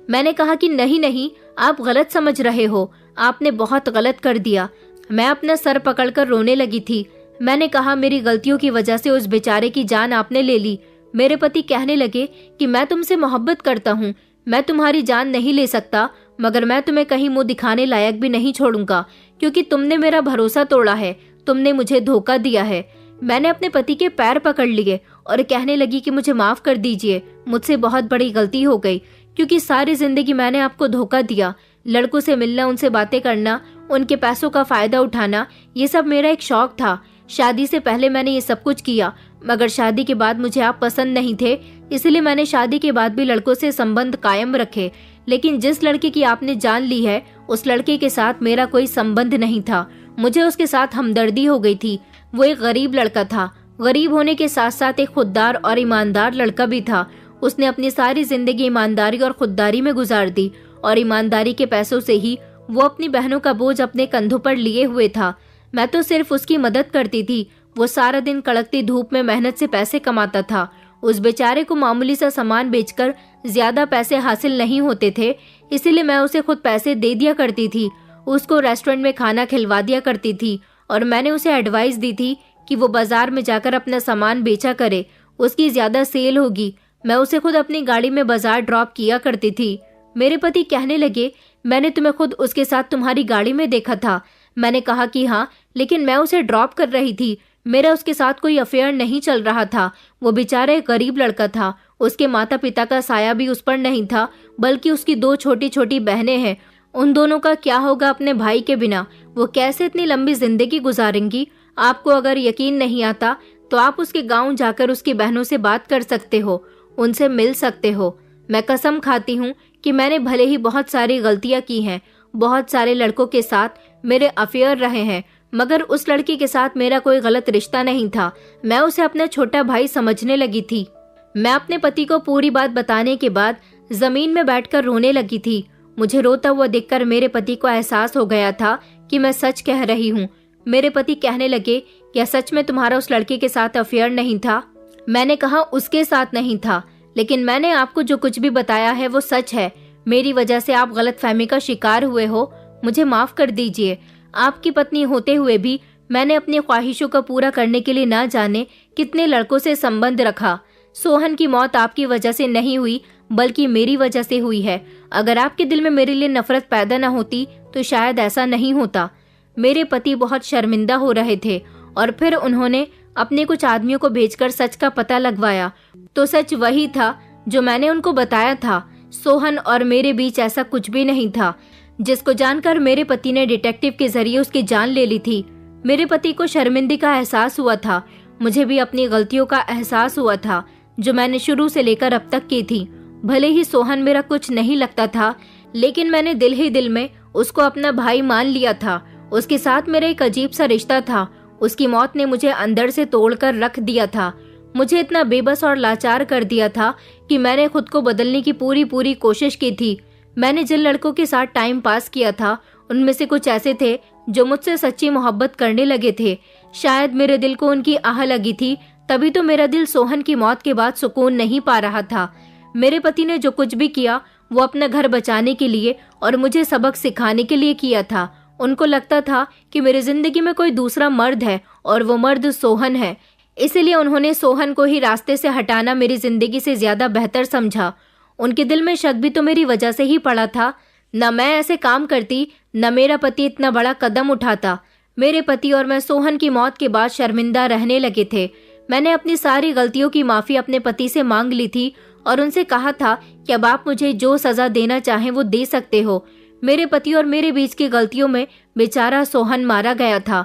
मैंने कहा कि नहीं नहीं, आप गलत समझ रहे हो, आपने बहुत गलत कर दिया। मैं अपना सर पकड़कर रोने लगी थी। मैंने कहा, मेरी गलतियों की वजह से उस बेचारे की जान आपने ले ली। मेरे पति कहने लगे कि मैं तुमसे मोहब्बत करता हूँ, मैं तुम्हारी जान नहीं ले सकता, मगर मैं तुम्हें कहीं मुंह दिखाने लायक भी नहीं छोड़ूंगा, क्योंकि तुमने मेरा भरोसा तोड़ा है, तुमने मुझे धोखा दिया है। मैंने अपने पति के पैर पकड़ लिए और कहने लगी कि मुझे माफ कर दीजिए, मुझसे बहुत बड़ी गलती हो गई, क्योंकि सारी जिंदगी मैंने आपको धोखा दिया। लड़कों से मिलना, उनसे बातें करना, उनके पैसों का फायदा उठाना, ये सब मेरा एक शौक था। शादी से पहले मैंने ये सब कुछ किया, मगर शादी के बाद मुझे आप पसंद नहीं थे, इसलिए मैंने शादी के बाद भी लड़कों से संबंध कायम रखे। लेकिन जिस लड़के की आपने जान ली है, उस लड़के के साथ मेरा कोई संबंध नहीं था। मुझे उसके साथ हमदर्दी हो गई थी। वो एक गरीब लड़का था। गरीब होने के साथ साथ एक खुददार और ईमानदार लड़का भी था। उसने अपनी सारी जिंदगी ईमानदारी और खुददारी में गुजार दी और ईमानदारी के पैसों से ही वो अपनी बहनों का बोझ अपने कंधों पर लिए हुए था। मैं तो सिर्फ उसकी मदद करती थी। वो सारा दिन कड़कती धूप में मेहनत से पैसे कमाता था। उस बेचारे को मामूली सा सामान बेचकर ज्यादा पैसे हासिल नहीं होते थे, इसीलिए मैं उसे खुद पैसे दे दिया करती थी। उसको रेस्टोरेंट में खाना खिलवा दिया करती थी और मैंने उसे एडवाइस दी थी कि वो बाजार में जाकर अपना सामान बेचा करे, उसकी ज्यादा सेल होगी। मैं उसे खुद अपनी गाड़ी में बाजार ड्रॉप किया करती थी। मेरे पति कहने लगे, मैंने तुम्हें खुद उसके साथ तुम्हारी गाड़ी में देखा था। मैंने कहा कि हाँ, लेकिन मैं उसे ड्रॉप कर रही थी। मेरा उसके साथ कोई अफेयर नहीं चल रहा था। वो बेचारा एक गरीब लड़का था। उसके माता पिता का साया भी उस पर नहीं था, बल्कि उसकी 2 छोटी छोटी बहनें हैं। उन दोनों का क्या होगा अपने भाई के बिना? वो कैसे इतनी लंबी जिंदगी गुजारेंगी? आपको अगर यकीन नहीं आता तो आप उसके गांव जाकर उसकी बहनों से बात कर सकते हो, उनसे मिल सकते हो। मैं कसम खाती हूँ कि मैंने भले ही बहुत सारी गलतियां की हैं, बहुत सारे लड़कों के साथ मेरे अफेयर रहे हैं, मगर उस लड़की के साथ मेरा कोई गलत रिश्ता नहीं था। मैं उसे अपना छोटा भाई समझने लगी थी। मैं अपने पति को पूरी बात बताने के बाद जमीन में बैठकर रोने लगी थी। मुझे रोता हुआ देखकर मेरे पति को एहसास हो गया था कि मैं सच कह रही हूँ। मेरे पति कहने लगे, क्या सच में तुम्हारा उस लड़के के साथ अफेयर नहीं था? मैंने कहा, उसके साथ नहीं था, लेकिन मैंने आपको जो कुछ भी बताया है वो सच है। मेरी वजह से आप गलतफहमी का शिकार हुए हो, मुझे माफ कर दीजिए। आपकी पत्नी होते हुए भी मैंने अपनी ख्वाहिशों को पूरा करने के लिए ना जाने कितने लड़कों से संबंध रखा। सोहन की मौत आपकी वजह से नहीं हुई, बल्कि मेरी वजह से हुई है। अगर आपके दिल में मेरे लिए नफरत पैदा न होती तो शायद ऐसा नहीं होता। मेरे पति बहुत शर्मिंदा हो रहे थे और फिर उन्होंने अपने कुछ आदमियों को भेजकर सच का पता लगवाया। तो सच वही था जो मैंने उनको बताया था। सोहन और मेरे बीच ऐसा कुछ भी नहीं था, जिसको जानकर मेरे पति ने डिटेक्टिव के जरिए उसकी जान ले ली थी। मेरे पति को शर्मिंदगी का एहसास हुआ था। मुझे भी अपनी गलतियों का एहसास हुआ था जो मैंने शुरू से लेकर अब तक की थी। भले ही सोहन मेरा कुछ नहीं लगता था, लेकिन मैंने दिल ही दिल में उसको अपना भाई मान लिया था। उसके साथ मेरा एक अजीब सा रिश्ता था। उसकी मौत ने मुझे अंदर से तोड़कर रख दिया था। मुझे इतना बेबस और लाचार कर दिया था कि मैंने खुद को बदलने की पूरी कोशिश की थी। मैंने जिन लड़कों के साथ टाइम पास किया था, उनमें से कुछ ऐसे थे जो मुझसे सच्ची मोहब्बत करने लगे थे। शायद मेरे दिल को उनकी आह लगी थी, तभी तो मेरा दिल सोहन की मौत के बाद सुकून नहीं पा रहा था। मेरे पति ने जो कुछ भी किया वो अपना घर बचाने के लिए और मुझे सबक सिखाने के लिए किया था। उनको लगता था कि मेरी जिंदगी में कोई दूसरा मर्द है और वो मर्द सोहन है, इसलिए उन्होंने सोहन को ही रास्ते से हटाना मेरी जिंदगी से ज्यादा बेहतर समझा। उनके दिल में शक भी तो मेरी वजह से ही पड़ा था। न मैं ऐसे काम करती, न मेरा पति इतना बड़ा कदम उठाता। मेरे पति और मैं सोहन की मौत के बाद शर्मिंदा रहने लगे थे। मैंने अपनी सारी गलतियों की माफी अपने पति से मांग ली थी और उनसे कहा था कि अब आप मुझे जो सजा देना चाहें वो दे सकते हो। मेरे पति और मेरे बीच की गलतियों में बेचारा सोहन मारा गया था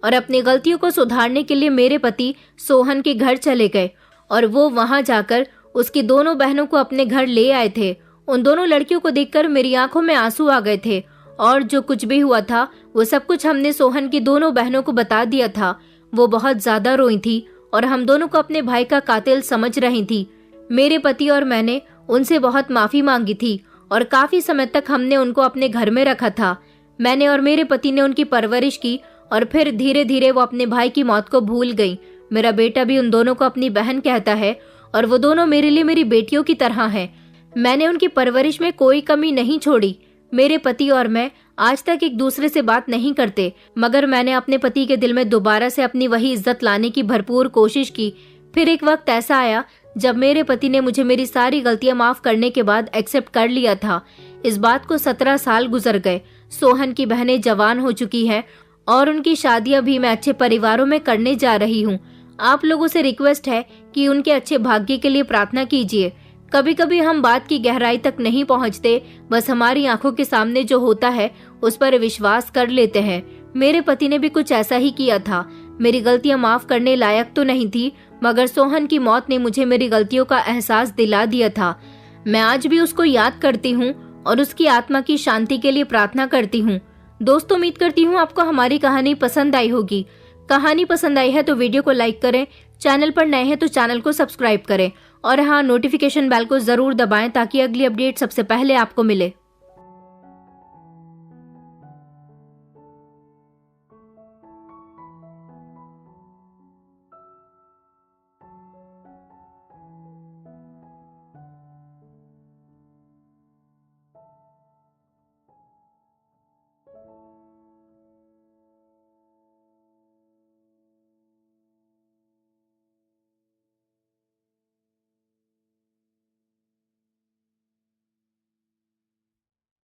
और अपनी गलतियों को सुधारने के लिए मेरे पति सोहन के घर चले गए और वो वहां जाकर उसकी दोनों बहनों को अपने घर ले आए थे। उन दोनों लड़कियों को देखकर मेरी आंखों में आंसू आ गए थे और जो कुछ भी हुआ था वो सब कुछ हमने सोहन की दोनों बहनों को बता दिया था। वो बहुत ज्यादा रोई थी और हम दोनों को अपने भाई का कातिल समझ रही थी। मेरे पति और मैंने उनसे बहुत माफी मांगी थी और काफी समय तक हमने उनको अपने घर में रखा था। मैंने और मेरे पति ने उनकी परवरिश की और फिर धीरे धीरे वो अपने भाई की मौत को भूल गई। मेरा बेटा भी उन दोनों को अपनी बहन कहता है और वो दोनों मेरे लिए मेरी बेटियों की तरह हैं। मैंने उनकी परवरिश में कोई कमी नहीं छोड़ी। मेरे पति और मैं आज तक एक दूसरे से बात नहीं करते, मगर मैंने अपने पति के दिल में दोबारा से अपनी वही इज्जत लाने की भरपूर कोशिश की। फिर एक वक्त ऐसा आया जब मेरे पति ने मुझे मेरी सारी गलतियां माफ करने के बाद एक्सेप्ट कर लिया था। इस बात को 17 साल गुजर गए। सोहन की बहनें जवान हो चुकी हैं और उनकी शादियां भी मैं अच्छे परिवारों में करने जा रही हूँ। आप लोगों से रिक्वेस्ट है कि उनके अच्छे भाग्य के लिए प्रार्थना कीजिए। कभी कभी हम बात की गहराई तक नहीं पहुँचते, बस हमारी आंखों के सामने जो होता है उस पर विश्वास कर लेते हैं। मेरे पति ने भी कुछ ऐसा ही किया था। मेरी गलतियां माफ करने लायक तो नहीं थी, मगर सोहन की मौत ने मुझे मेरी गलतियों का एहसास दिला दिया था। मैं आज भी उसको याद करती हूँ और उसकी आत्मा की शांति के लिए प्रार्थना करती हूँ। दोस्तों, उम्मीद करती हूँ आपको हमारी कहानी पसंद आई होगी। कहानी पसंद आई है तो वीडियो को लाइक करें, चैनल पर नए हैं तो चैनल को सब्सक्राइब करें और हाँ, नोटिफिकेशन बेल को जरूर दबाएं ताकि अगली अपडेट सबसे पहले आपको मिले।